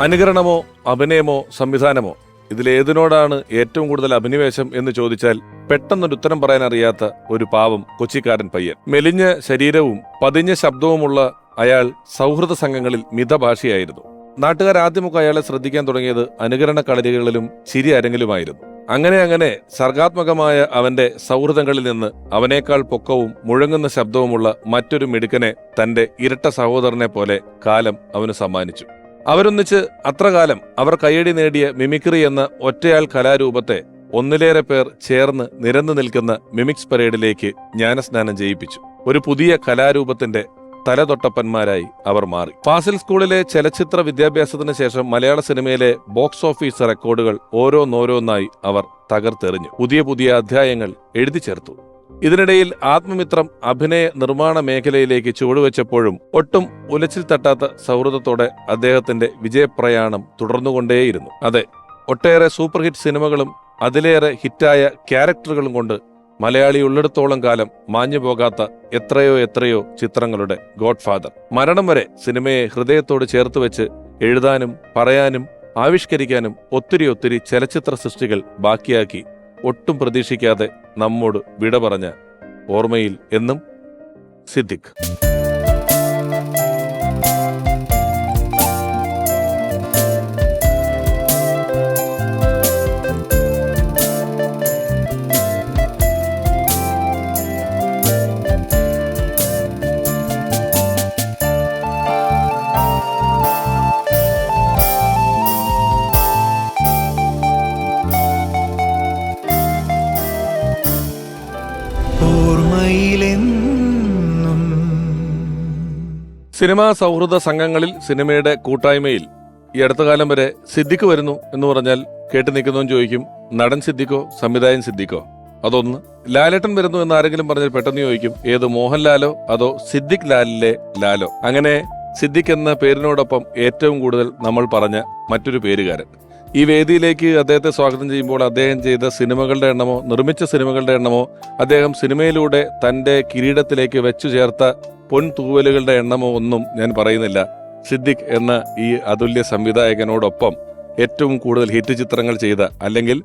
അനുകരണമോ അഭിനയമോ സംവിധാനമോ, ഇതിലേതിനോടാണ് ഏറ്റവും കൂടുതൽ അഭിനിവേശം എന്ന് ചോദിച്ചാൽ പെട്ടെന്നൊരു ഉത്തരം പറയാൻ അറിയാത്ത ഒരു പാവം കൊച്ചിക്കാരൻ പയ്യൻ. മെലിഞ്ഞ ശരീരവും പതിഞ്ഞ ശബ്ദവുമുള്ള അയാൾ സൗഹൃദ സംഘങ്ങളിൽ മിതഭാഷയായിരുന്നു. നാട്ടുകാർ ആദ്യമൊക്കെ അയാളെ ശ്രദ്ധിക്കാൻ തുടങ്ങിയത് അനുകരണ കളരികളിലും ചിരി അരങ്ങിലുമായിരുന്നു. അങ്ങനെ സർഗാത്മകമായ അവന്റെ സൗഹൃദങ്ങളിൽ നിന്ന് അവനേക്കാൾ പൊക്കവും മുഴങ്ങുന്ന ശബ്ദവുമുള്ള മറ്റൊരു മിടുക്കനെ തന്റെ ഇരട്ട സഹോദരനെ പോലെ കാലം അവന് സമ്മാനിച്ചു. അവരൊന്നിച്ച് അത്ര കാലം അവർ കയ്യടി നേടിയ മിമിക്രി എന്ന ഒറ്റയാൾ കലാരൂപത്തെ ഒന്നിലേറെ പേർ ചേർന്ന് നിരന്നു നിൽക്കുന്ന മിമിക്സ് പരേഡിലേക്ക് ജ്ഞാനസ്നാനം ചെയ്യിപ്പിച്ചു. ഒരു പുതിയ കലാരൂപത്തിന്റെ തലതൊട്ടപ്പന്മാരായി അവർ മാറി. ഫാസിൽ സ്കൂളിലെ ചലച്ചിത്ര വിദ്യാഭ്യാസത്തിന് ശേഷം മലയാള സിനിമയിലെ ബോക്സ് ഓഫീസ് റെക്കോർഡുകൾ ഓരോന്നോരോന്നായി അവർ തകർത്തെറിഞ്ഞു. പുതിയ അധ്യായങ്ങൾ എഴുതി ചേർത്തു. ഇതിനിടയിൽ ആത്മമിത്രം അഭിനയ നിർമ്മാണ മേഖലയിലേക്ക് ചുവടുവെച്ചപ്പോഴും ഒട്ടും ഉലച്ചിൽ തട്ടാത്ത സൗഹൃദത്തോടെ അദ്ദേഹത്തിന്റെ വിജയപ്രയാണം തുടർന്നുകൊണ്ടേയിരുന്നു. അതെ, ഒട്ടേറെ സൂപ്പർ ഹിറ്റ് സിനിമകളും അതിലേറെ ഹിറ്റായ ക്യാരക്ടറുകളും കൊണ്ട് മലയാളി ഉള്ളിടത്തോളം കാലം മാഞ്ഞുപോകാത്ത എത്രയോ ചിത്രങ്ങളുടെ ഗോഡ് ഫാദർ. മരണം വരെ സിനിമയെ ഹൃദയത്തോട് ചേർത്ത് വെച്ച് എഴുതാനും പറയാനും ആവിഷ്കരിക്കാനും ഒത്തിരി ചലച്ചിത്ര സൃഷ്ടികൾ ബാക്കിയാക്കി ഒട്ടും പ്രതീക്ഷിക്കാതെ നമ്മോട് വിട പറഞ്ഞ ഓർമ്മയിൽ എന്നും സിദ്ദിഖ്. സിനിമാ സൗഹൃദ സംഘങ്ങളിൽ, സിനിമയുടെ കൂട്ടായ്മയിൽ ഈ അടുത്ത കാലം വരെ സിദ്ദിഖ് വരുന്നു എന്ന് പറഞ്ഞാൽ കേട്ട് നിൽക്കുന്നവൻ ചോദിക്കും, നടൻ സിദ്ദിഖോ സംവിധായകൻ സിദ്ദിഖോ? അതൊന്ന്. ലാലേട്ടൻ വരുന്നു എന്ന് ആരെങ്കിലും പറഞ്ഞാൽ പെട്ടെന്ന് ചോദിക്കും, ഏത് മോഹൻലാലോ അതോ സിദ്ദിഖ് ലാലിലെ ലാലോ? അങ്ങനെ സിദ്ദിഖ് എന്ന പേരിനോടൊപ്പം ഏറ്റവും കൂടുതൽ നമ്മൾ പറഞ്ഞ മറ്റൊരു പേരുകാരൻ. ഈ വേദിയിലേക്ക് അദ്ദേഹത്തെ സ്വാഗതം ചെയ്യുമ്പോൾ അദ്ദേഹം ചെയ്ത സിനിമകളുടെ എണ്ണമോ നിർമ്മിച്ച സിനിമകളുടെ എണ്ണമോ അദ്ദേഹം സിനിമയിലൂടെ തന്റെ കിരീടത്തിലേക്ക് വെച്ചു ചേർത്ത പൊൻതൂവലുകളുടെ എണ്ണമോ ഒന്നും ഞാൻ പറയുന്നില്ല. സിദ്ദിഖ് എന്ന ഈ അതുല്യ സംവിധായകനോടൊപ്പം ഏറ്റവും കൂടുതൽ ഹിറ്റ് ചിത്രങ്ങൾ ചെയ്ത, അല്ലെങ്കിൽ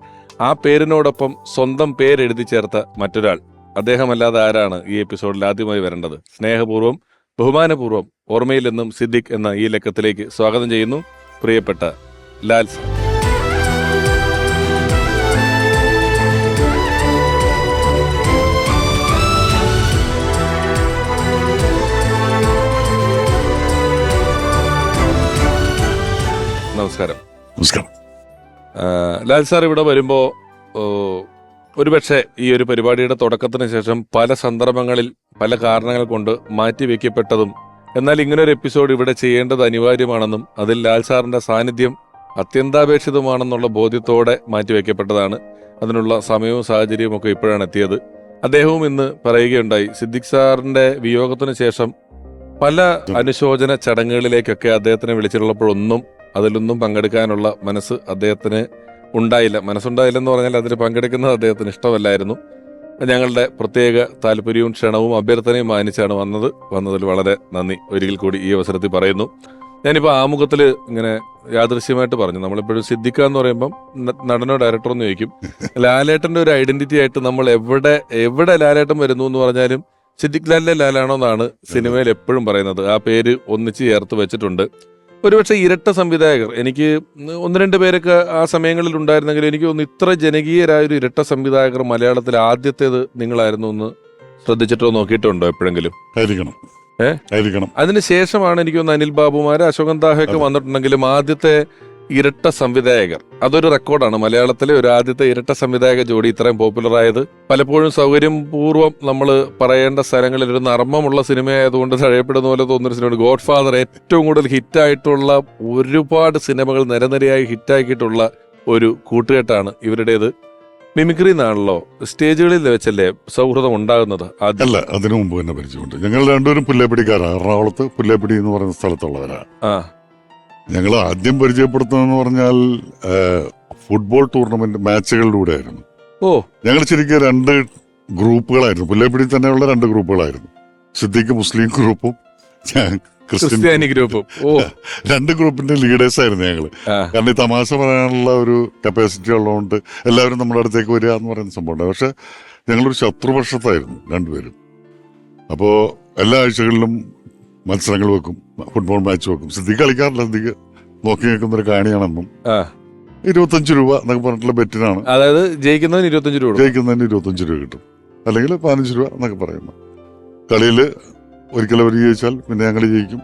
ആ പേരിനോടൊപ്പം സ്വന്തം പേരെഴുതി ചേർത്ത മറ്റൊരാൾ, അദ്ദേഹമല്ലാതെ ആരാണ് ഈ എപ്പിസോഡിൽ ആദ്യമായി വരേണ്ടത്? സ്നേഹപൂർവ്വം ബഹുമാനപൂർവ്വം ഓർമ്മയിൽ നിന്നും സിദ്ദിഖ് എന്ന ഈ ലക്കത്തിലേക്ക് സ്വാഗതം ചെയ്യുന്നു പ്രിയപ്പെട്ട ലാൽ സർ. നമസ്കാരം. ലാൽ സാർ ഇവിടെ വരുമ്പോ ഒരുപക്ഷെ ഈ ഒരു പരിപാടിയുടെ തുടക്കത്തിന് ശേഷം പല സന്ദർഭങ്ങളിൽ പല കാരണങ്ങൾ കൊണ്ട് മാറ്റിവെക്കപ്പെട്ടതും, എന്നാൽ ഇങ്ങനൊരു എപ്പിസോഡ് ഇവിടെ ചെയ്യേണ്ടത് അനിവാര്യമാണെന്നും അതിൽ ലാൽ സാറിന്റെ സാന്നിധ്യം അത്യന്താപേക്ഷിതമാണെന്നുള്ള ബോധ്യത്തോടെ മാറ്റിവെക്കപ്പെട്ടതാണ്. അതിനുള്ള സമയവും സാഹചര്യവും ഒക്കെ ഇപ്പോഴാണ് എത്തിയത്. അദ്ദേഹവും ഇന്ന് പറയുകയുണ്ടായി, സിദ്ദിഖ് സാറിന്റെ വിയോഗത്തിന് ശേഷം പല അനുശോചന ചടങ്ങുകളിലേക്കൊക്കെ അദ്ദേഹത്തിനെ വിളിച്ചിട്ടുള്ളപ്പോഴൊന്നും അതിലൊന്നും പങ്കെടുക്കാനുള്ള മനസ്സ് അദ്ദേഹത്തിന് ഉണ്ടായില്ല. മനസ്സുണ്ടായില്ലെന്ന് പറഞ്ഞാൽ അതിൽ പങ്കെടുക്കുന്നത് അദ്ദേഹത്തിന് ഇഷ്ടമല്ലായിരുന്നു. ഞങ്ങളുടെ പ്രത്യേക താല്പര്യവും ക്ഷണവും അഭ്യർത്ഥനയും മാനിച്ചാണ് വന്നതിൽ വളരെ നന്ദി ഒരിക്കൽ കൂടി ഈ അവസരത്തിൽ പറയുന്നു. ഞാനിപ്പോൾ ആമുഖത്തിൽ ഇങ്ങനെ യാദൃശ്യമായിട്ട് പറഞ്ഞു, നമ്മളിപ്പോഴും സിദ്ദിഖ് എന്ന് പറയുമ്പം നടനോ ഡയറക്ടറോ എന്ന് ചോദിക്കും. ലാലേട്ടന്റെ ഒരു ഐഡന്റിറ്റി ആയിട്ട് നമ്മൾ എവിടെ ലാലേട്ടൻ വരുന്നു എന്ന് പറഞ്ഞാലും സിദ്ദിഖ് ലാലിലെ ലാലാണോ എന്നാണ് സിനിമയിൽ എപ്പോഴും പറയുന്നത്. ആ പേര് ഒന്നിച്ച് ചേർത്ത് വെച്ചിട്ടുണ്ട്. ഒരുപക്ഷെ ഇരട്ട സംവിധായകർ, എനിക്ക് ഒന്ന് രണ്ട് പേരൊക്കെ ആ സമയങ്ങളിൽ ഉണ്ടായിരുന്നെങ്കിൽ എനിക്ക് തോന്നുന്നു ഇത്ര ജനകീയരായൊരു ഇരട്ട സംവിധായകർ മലയാളത്തിൽ ആദ്യത്തേത് നിങ്ങളായിരുന്നു എന്ന് ശ്രദ്ധിച്ചിട്ടോ നോക്കിയിട്ടുണ്ടോ എപ്പോഴെങ്കിലും? അതിനുശേഷമാണ് എനിക്ക് തോന്നുന്നു അനിൽ ബാബുമാര്, അശോകൻ താഹയൊക്കെ വന്നിട്ടുണ്ടെങ്കിലും ആദ്യത്തെ ഇരട്ട സംവിധായകർ, അതൊരു റെക്കോർഡാണ്. മലയാളത്തിലെ ഒരു ആദ്യത്തെ ഇരട്ട സംവിധായക ജോഡി ഇത്രയും പോപ്പുലർ ആയത്. പലപ്പോഴും സൗകര്യപൂർവ്വം നമ്മൾ പറയേണ്ട സ്ഥലങ്ങളിൽ ഒരു നർമ്മമുള്ള സിനിമയായതുകൊണ്ട് തഴയപ്പെടുന്ന പോലെ തോന്നുന്നൊരു സിനിമ ഗോഡ് ഫാദർ. ഏറ്റവും കൂടുതൽ ഹിറ്റായിട്ടുള്ള ഒരുപാട് സിനിമകൾ നിരനിരയായി ഹിറ്റാക്കിയിട്ടുള്ള ഒരു കൂട്ടുകെട്ടാണ് ഇവരുടേത്. മിമിക്രി എന്നാണല്ലോ, സ്റ്റേജുകളിൽ വെച്ചല്ലേ സൗഹൃദം ഉണ്ടാകുന്നത്? അല്ല, അതിനു മുമ്പ് തന്നെ പരിചയമുണ്ട്. ഞങ്ങൾ രണ്ടുപേരും പുല്ലേപ്പിടിക്കാരാണ്. എറണാകുളത്ത് പുല്ലേപ്പിടി എന്ന് പറയുന്ന സ്ഥലത്തുള്ളവരാണ്. ഞങ്ങൾ ആദ്യം പരിചയപ്പെടുത്തുന്നതെന്ന് പറഞ്ഞാൽ ഫുട്ബോൾ ടൂർണമെന്റ് മാച്ചുകളിലൂടെ ആയിരുന്നു. ഞങ്ങൾ ശരിക്കും രണ്ട് ഗ്രൂപ്പുകളായിരുന്നു. പുല്ലേപ്പിടി തന്നെയുള്ള രണ്ട് ഗ്രൂപ്പുകളായിരുന്നു. സിദ്ദിഖ് മുസ്ലിം ഗ്രൂപ്പും ക്രിസ്ത്യാനി ഗ്രൂപ്പും. ഓ, രണ്ട് ഗ്രൂപ്പിന്റെ ലീഡേഴ്സ് ആയിരുന്നു ഞങ്ങള്. കാരണം ഈ തമാശ പറയാനുള്ള ഒരു കപ്പാസിറ്റി ഉള്ളതുകൊണ്ട് എല്ലാവരും നമ്മുടെ അടുത്തേക്ക് വരിക എന്ന് പറയുന്ന സംഭവമുണ്ട്. പക്ഷെ ഞങ്ങളൊരു ശത്രുപക്ഷത്തായിരുന്നു രണ്ടുപേരും. അപ്പോ എല്ലാ ആഴ്ചകളിലും മത്സരങ്ങൾ വെക്കും, ഫുട്ബോൾ മാച്ച് വെക്കും. സിദ്ദിഖ് കളിക്കാറില്ല, സിദ്ദിഖ് നോക്കി നിൽക്കുന്ന ഒരു കാണിയാണെന്നും 25 രൂപ എന്നൊക്കെ പറഞ്ഞിട്ടുള്ള ബെറ്റിനാണ്. അതായത് ജയിക്കുന്നതിന് 25 രൂപ, ജയിക്കുന്നതിന് 25 രൂപ കിട്ടും, അല്ലെങ്കിൽ 15 രൂപ എന്നൊക്കെ പറയുന്നു. കളിയിൽ ഒരിക്കലും അവർ ജയിച്ചാൽ പിന്നെ ഞങ്ങൾ ജയിക്കും.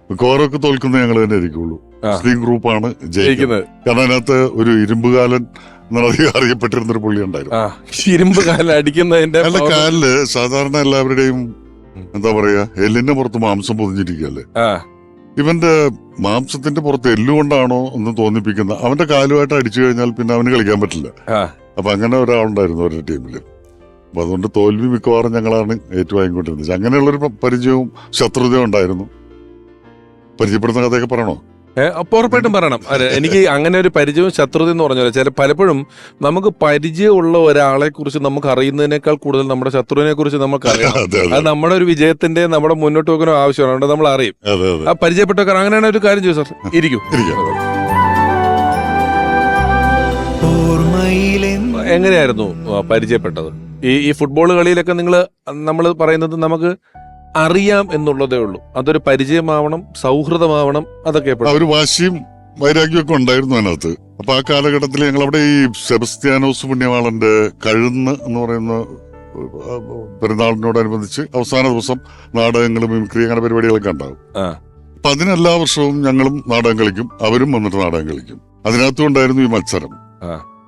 മിക്കവാറൊക്കെ തോൽക്കുന്ന ഞങ്ങൾ തന്നെ ആയിരിക്കുള്ളൂ. മുസ്ലിം ഗ്രൂപ്പാണ് ജയിക്കുന്നത്. കാരണം അതിനകത്ത് ഒരു ഇരുമ്പുകാലൻ അറിയപ്പെട്ടിരുന്ന ഒരു പുള്ളി ഉണ്ടായിരുന്നു. ഇരുമ്പുകാലൻ അടിക്കുന്നതിന്റെ കാലില് സാധാരണ എല്ലാവരുടെയും എന്താ പറയാ, എല്ലിന്റെ പുറത്ത് മാംസം പൊതിഞ്ഞിരിക്കുകയല്ലേ. ഇവന്റെ മാംസത്തിന്റെ പുറത്ത് എല്ലുകൊണ്ടാണോ എന്ന് തോന്നിപ്പിക്കുന്ന അവന്റെ കാലുമായിട്ട് അടിച്ചു കഴിഞ്ഞാൽ പിന്നെ അവന് കളിക്കാൻ പറ്റില്ല. അപ്പൊ അങ്ങനെ ഒരാളുണ്ടായിരുന്നു അവരുടെ ടീമില്. അപ്പൊ അതുകൊണ്ട് തോൽവി മിക്കവാറും ഞങ്ങളാണ് ഏറ്റുവാങ്ങിക്കൊണ്ടിരുന്നത്. അങ്ങനെയുള്ളൊരു പരിചയവും ശത്രുതയും ഉണ്ടായിരുന്നു. പരിചയപ്പെടുന്ന കഥയൊക്കെ പറയണോ? അപ്പൊ ഉറപ്പായിട്ടും പറയണം. എനിക്ക് അങ്ങനെ ഒരു പരിചയവും ശത്രുത എന്ന് പറഞ്ഞാൽ ചില പലപ്പോഴും നമുക്ക് പരിചയമുള്ള ഒരാളെ കുറിച്ച് നമുക്ക് അറിയുന്നതിനേക്കാൾ കൂടുതൽ നമ്മുടെ ശത്രുവിനെ കുറിച്ച് നമുക്ക് അറിയാം. അത് നമ്മുടെ ഒരു വിജയത്തിന്റെ നമ്മുടെ മുന്നോട്ട് പോകാനോ ആവശ്യമാണ്. അതുകൊണ്ട് നമ്മൾ അറിയും. ആ പരിചയപ്പെട്ട അങ്ങനെയാണ് ഒരു കാര്യം ചെയ്യും. സാർ ഇരിക്കും. എങ്ങനെയായിരുന്നു പരിചയപ്പെട്ടത്? ഈ ഫുട്ബോൾ കളിയിലൊക്കെ നമ്മൾ പറയുന്നത് നമുക്ക് അറിയാം എന്നുള്ളതേ ഉള്ളൂ. അതൊരു പരിചയമാവണം, സൗഹൃദമാവണം, അതൊക്കെ ഒരു വാശിയും വൈരാഗ്യവും ഒക്കെ ഉണ്ടായിരുന്നു അതിനകത്ത്. അപ്പൊ ആ കാലഘട്ടത്തിൽ ഞങ്ങൾ അവിടെ ഈ സെബസ്ത്യാനോസ് പുണ്യവാളന്റെ കഴുന്ന് എന്ന് പറയുന്ന പെരുന്നാളിനോടനുബന്ധിച്ച് അവസാന ദിവസം നാടകങ്ങളും മിമിക്രി അങ്ങനെ പരിപാടികളൊക്കെ ഉണ്ടാവും. അപ്പൊ അതിനെല്ലാ വർഷവും ഞങ്ങളും നാടകം കളിക്കും, അവരും വന്നിട്ട് നാടകം കളിക്കും. അതിനകത്തും ഉണ്ടായിരുന്നു ഈ മത്സരം.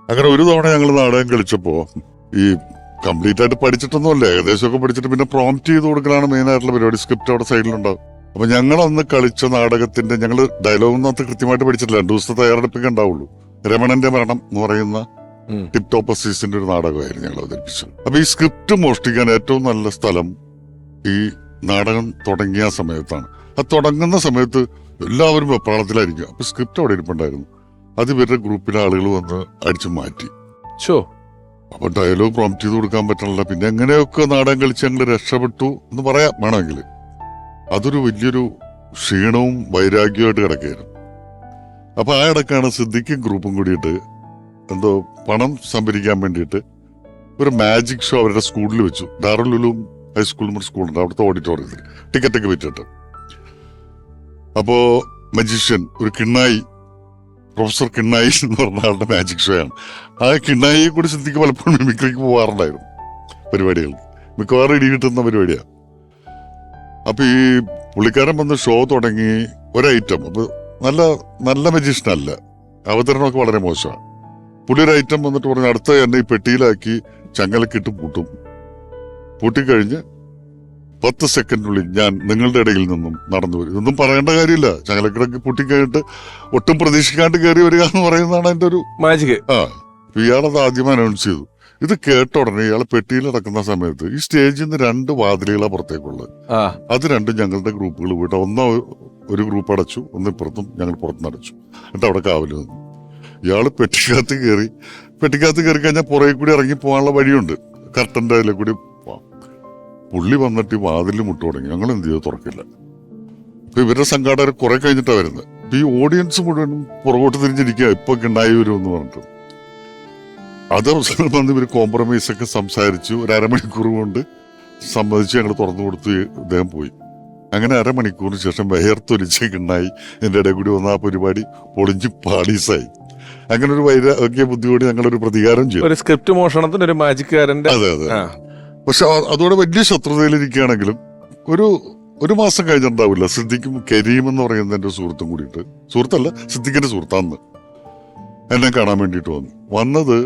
അങ്ങനെ ഒരു തവണ ഞങ്ങൾ നാടകം കളിച്ചപ്പോ ഈ കംപ്ലീറ്റ് ആയിട്ട് പഠിച്ചിട്ടൊന്നുമല്ല, ഏകദേശമൊക്കെ പഠിച്ചിട്ട് പിന്നെ പ്രോംപ്റ്റ് ചെയ്ത് കൊടുക്കലാണ് മെയിൻ ആയിട്ടുള്ള പരിപാടി. സ്ക്രിപ്റ്റ് അവിടെ സൈഡിലുണ്ടാവും. അപ്പൊ ഞങ്ങൾ അന്ന് കളിച്ച നാടകത്തിന്റെ ഞങ്ങൾ ഡയലോഗൊന്നും കൃത്യമായിട്ട് പഠിച്ചിട്ടില്ല. 2 ദിവസത്തെ തയ്യാറെടുപ്പൊക്കെ ഉണ്ടാവുള്ളൂ. രമണന്റെ മരണം എന്ന് പറയുന്ന ടിപ് ടോപ്പ് അസീസിന്റെ ഒരു നാടകമായിരുന്നു ഞങ്ങൾ അവതരിപ്പിച്ചത്. അപ്പൊ ഈ സ്ക്രിപ്റ്റ് മോഷ്ടിക്കാൻ ഏറ്റവും നല്ല സ്ഥലം ഈ നാടകം തുടങ്ങിയ സമയത്താണ്. അത് തുടങ്ങുന്ന സമയത്ത് എല്ലാവരും വെപ്രാളത്തിലായിരിക്കും. അപ്പൊ സ്ക്രിപ്റ്റ് അവിടെ ഇരിപ്പുണ്ടായിരുന്നു. അത് ഇവരുടെ ഗ്രൂപ്പിലെ ആളുകൾ വന്ന് അടിച്ചു മാറ്റി. അപ്പൊ ഡയലോഗ് പ്രോംപ്റ്റ് ചെയ്ത് കൊടുക്കാൻ പറ്റണില്ല. പിന്നെ എങ്ങനെയൊക്കെ നാടകം കളിച്ച് ഞങ്ങൾ രക്ഷപ്പെട്ടു എന്ന് പറയാം വേണമെങ്കിൽ. അതൊരു വലിയൊരു ക്ഷീണവും വൈരാഗ്യമായിട്ട് കിടക്കുകയായിരുന്നു. അപ്പൊ ആ ഇടക്കാണ് സിദ്ദിഖും ഗ്രൂപ്പും കൂടിയിട്ട് എന്തോ പണം സംഭരിക്കാൻ വേണ്ടിയിട്ട് ഒരു മാജിക് ഷോ അവരുടെ സ്കൂളിൽ വെച്ചു. ദാറുൽ ഉലൂം ഹൈസ്കൂൾ സ്കൂളുണ്ട്, അവിടുത്തെ ഓഡിറ്റോറിയത്തിൽ ടിക്കറ്റൊക്കെ വിറ്റിട്ട്. അപ്പോ മജീഷ്യൻ ഒരു കിണ്ണായി, പ്രൊഫസർ കിണ്ണായി എന്ന് പറഞ്ഞ ആളുടെ മാജിക് ഷോ ആണ്. ആ കിണ്ണായിയെ കൂടി സിദ്ദിഖ് പലപ്പോഴും മിമിക്രിക്ക് പോകാറുണ്ടായിരുന്നു പരിപാടികൾക്ക്. മിക്കവാറും ഇടി കിട്ടുന്ന പരിപാടിയാണ്. അപ്പൊ ഈ പുള്ളിക്കാരൻ വന്ന് ഷോ തുടങ്ങി ഒരൈറ്റം. അപ്പൊ നല്ല നല്ല മജീഷ്യനല്ല, അവതരണമൊക്കെ വളരെ മോശമാണ്. പുള്ളി ഒരു ഐറ്റം വന്നിട്ട് പറഞ്ഞ് അടുത്ത എന്നെ ഈ പെട്ടിയിലാക്കി ചങ്ങലക്കിട്ട് പൂട്ടും. പൂട്ടിക്കഴിഞ്ഞ് 10 സെക്കൻഡിനുള്ളിൽ ഞാൻ നിങ്ങളുടെ ഇടയിൽ നിന്നും നടന്നു വരും. ഇതൊന്നും പറയേണ്ട കാര്യമില്ല. ചങ്ങലക്കിടക്ക് പൂട്ടിക്കഴിഞ്ഞിട്ട് ഒട്ടും പ്രതീക്ഷിക്കാണ്ട് കയറി വരിക എന്ന് പറയുന്നതാണ് എന്റെ ഒരു മാജിക്. ഇയാളത് ആദ്യം അനൗൺസ് ചെയ്തു. ഇത് കേട്ട ഉടനെ ഇയാൾ പെട്ടിയിൽ നടക്കുന്ന സമയത്ത് ഈ സ്റ്റേജിൽ നിന്ന് 2 വാതിലുകളാണ് പുറത്തേക്കുള്ളത്. അത് രണ്ടും ഞങ്ങളുടെ ഗ്രൂപ്പുകൾ പോയിട്ട് ഒന്ന് ഒരു ഗ്രൂപ്പ് അടച്ചു, ഒന്ന് ഇപ്പുറത്തും ഞങ്ങൾ പുറത്തുനിന്ന് അടച്ചു. എന്നിട്ട് അവിടെ കാവല് വന്നു. ഇയാള് പെട്ടിക്കകത്ത് കയറി കഴിഞ്ഞാൽ പുറകെ കൂടി ഇറങ്ങി പോകാനുള്ള വഴിയുണ്ട്, കർട്ടന്റെ അതിലെ കൂടി പോവാം. പുള്ളി വന്നിട്ട് ഈ വാതിൽ മുട്ടു തുടങ്ങി. ഞങ്ങൾ എന്ത് ചെയ്തു, തുറക്കില്ല. അപ്പൊ ഇവരുടെ സംഘാടകർ കുറെ കഴിഞ്ഞിട്ടാണ് വരുന്നത്. അപ്പൊ ഈ ഓഡിയൻസ് മുഴുവനും പുറകോട്ട് തിരിഞ്ഞിരിക്കുക, ഇപ്പൊ ഉണ്ടായി വരും എന്ന് പറഞ്ഞിട്ട്. അത് അവസരം വന്ന് ഇവർ കോംപ്രമൈസ് ഒക്കെ സംസാരിച്ചു. ഒരു അരമണിക്കൂർ കൊണ്ട് സമ്മതിച്ച് ഞങ്ങൾ തുറന്നു കൊടുത്ത് ഇദ്ദേഹം പോയി. അങ്ങനെ അരമണിക്കൂറിന് ശേഷം വേർത്തൊലിച്ച് കിണ്ണായി എന്റെ ഇടയിൽ കൂടി വന്ന ആ പരിപാടി പൊളിഞ്ഞ് പാളീസായി. അങ്ങനെ ഒരു വൈരാഗ്യ ബുദ്ധിയോടെ ഞങ്ങളൊരു പ്രതികാരം ചെയ്തു. ഒരു സ്ക്രിപ്റ്റ് മോഷണത്തിന് ഒരു മാജിക്കാരന്റെ. അതെ. പക്ഷെ അതോടെ വലിയ ശത്രുതയിലിരിക്കുകയാണെങ്കിലും ഒരു മാസം കഴിഞ്ഞിട്ടുണ്ടാവില്ല, സിദ്ദിഖും കരീം എന്ന് പറയുന്ന എന്റെ സുഹൃത്തും കൂടിയിട്ട്, സുഹൃത്തല്ല സിദ്ദിഖിന്റെ സുഹൃത്താന്ന്, എന്നെ കാണാൻ വേണ്ടിയിട്ട് വന്നത്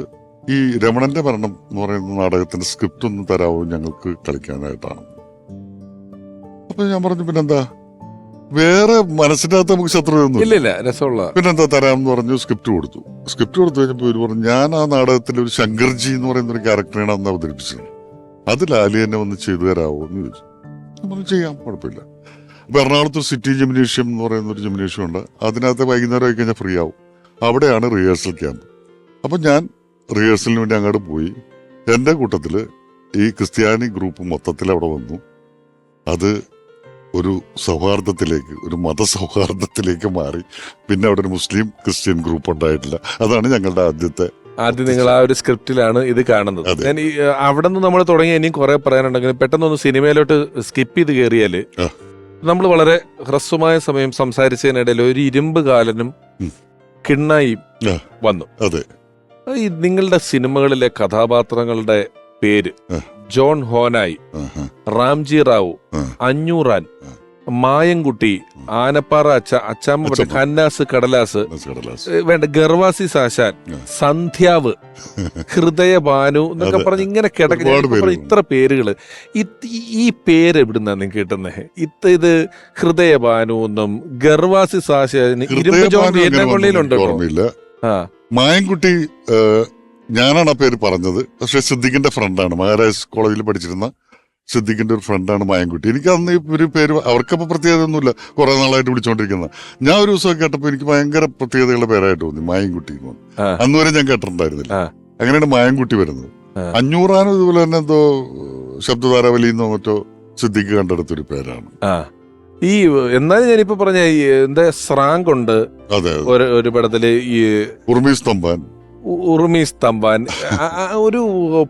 ഈ രമണന്റെ മരണം എന്ന് പറയുന്ന നാടകത്തിന്റെ സ്ക്രിപ്റ്റ് ഒന്ന് തരാവോ ഞങ്ങൾക്ക് കളിക്കാനായിട്ടാണ്. അപ്പൊ ഞാൻ പറഞ്ഞു പിന്നെന്താ, വേറെ മനസ്സിന്റെ അകത്ത് നമുക്ക് ശത്രുതയൊന്നും ഇല്ല, രസമുള്ള പിന്നെന്താ തരാമെന്ന് പറഞ്ഞു. സ്ക്രിപ്റ്റ് കൊടുത്തു കഴിഞ്ഞപ്പോൾ ഇവർ പറഞ്ഞു ഞാൻ ആ നാടകത്തിൽ ഒരു ശങ്കർജി എന്ന് പറയുന്ന ഒരു ക്യാരക്ടറാണ് അന്ന് അവതരിപ്പിച്ചത്, അത് ലാലി തന്നെ വന്ന് ചെയ്തു തരാമോ എന്ന് ചോദിച്ചു. നമ്മൾ ചെയ്യാം, കുഴപ്പമില്ല. അപ്പൊ എറണാകുളത്ത് സിറ്റി ജിംനേഷ്യം എന്ന് പറയുന്ന ഒരു ജിംനേഷ്യം ഉണ്ട്. അതിനകത്ത് വൈകുന്നേരം ആയി കഴിഞ്ഞാൽ ഫ്രീ ആവും. അവിടെയാണ് റിഹേഴ്സൽ ക്യാമ്പ്. അപ്പൊ ഞാൻ റിഹേഴ്സലിന് വേണ്ടി അങ്ങോട്ട് പോയി. എന്റെ കൂട്ടത്തില് ഈ ക്രിസ്ത്യാനി ഗ്രൂപ്പ് മൊത്തത്തിൽ അവിടെ വന്നു. അത് ഒരു സൗഹാർദ്ദത്തിലേക്ക്, ഒരു മതസൗഹാർദ്ദത്തിലേക്ക് മാറി. പിന്നെ അവിടെ ഒരു മുസ്ലിം ക്രിസ്ത്യൻ ഗ്രൂപ്പ് ഉണ്ടായിട്ടില്ല. അതാണ് ഞങ്ങളുടെ ആദ്യം നിങ്ങൾ ആ ഒരു സ്ക്രിപ്റ്റിലാണ് ഇത് കാണുന്നത്. അതെ. ഞാൻ അവിടെ നിന്ന് നമ്മൾ തുടങ്ങി ഇനിയും കുറെ പറയാനുണ്ടെങ്കിലും പെട്ടെന്നൊന്ന് സിനിമയിലോട്ട് സ്കിപ്പ് ചെയ്ത് കയറിയാല് നമ്മൾ വളരെ ഹ്രസ്വമായ സമയം സംസാരിച്ചതിനിടയിൽ ഒരു ഇരുമ്പ് കാലനും കിണ്ണായും വന്നു. അതെ. ഈ നിങ്ങളുടെ സിനിമകളിലെ കഥാപാത്രങ്ങളുടെ പേര് ജോൺ ഹോനായി, റാംജി റാവു, അഞ്ഞൂറാൻ, മായൻകുട്ടി, ആനപ്പാറ അച്ചാമ്മ, ഖന്നാസ് കടലാസ്, വേണ്ട ഗർവാസി സാശാൻ, സന്ധ്യാവ്, ഹൃദയഭാനു എന്നൊക്കെ പറഞ്ഞ് ഇങ്ങനെ കിടക്കുന്ന ഇത്ര പേരുകള്. ഈ പേര് എവിടുന്നാ നിങ്ങൾക്ക് കിട്ടുന്നത്? ഇത് ഹൃദയഭാനു എന്നും ഗർവാസി സാശാൻ, ഇരുമ്പ് ജോൺ വിയറ്റ്നാംകൊള്ളിയിലുണ്ടോ? മായൻകുട്ടി ഞാനാണ് ആ പേര് പറഞ്ഞത്. പക്ഷെ സിദ്ദിഖിന്റെ ഫ്രണ്ടാണ്, മഹാരാജ് കോളേജിൽ പഠിച്ചിരുന്ന സിദ്ദിഖിന്റെ ഒരു ഫ്രണ്ടാണ് മായൻകുട്ടി. എനിക്ക് അന്ന് ഒരു പേര് അവർക്കപ്പോൾ പ്രത്യേകത ഒന്നുമില്ല, കുറെ നാളായിട്ട് വിളിച്ചോണ്ടിരിക്കുന്ന. ഞാൻ ഒരു ദിവസം കേട്ടപ്പോൾ എനിക്ക് ഭയങ്കര പ്രത്യേകതകളുടെ പേരായിട്ട് തോന്നി, മായൻകുട്ടി എന്ന് പറഞ്ഞു. അന്ന് വരെ ഞാൻ കേട്ടിട്ടുണ്ടായിരുന്നില്ല. അങ്ങനെയാണ് മായൻകുട്ടി വരുന്നത്. അഞ്ഞൂറാനും ഇതുപോലെ തന്നെ എന്തോ ശബ്ദധാരാവലിന്നോ മറ്റോ സിദ്ദിഖ് കണ്ടെടുത്തൊരു പേരാണ്. ഈ എന്നാലും ഞാനിപ്പോ പറഞ്ഞ എന്താ സ്രാങ്ക് ഉണ്ട്. അതെ. ഒരു പടത്തില് ഈ ഉറുമീസ് തമ്പാൻ ഒരു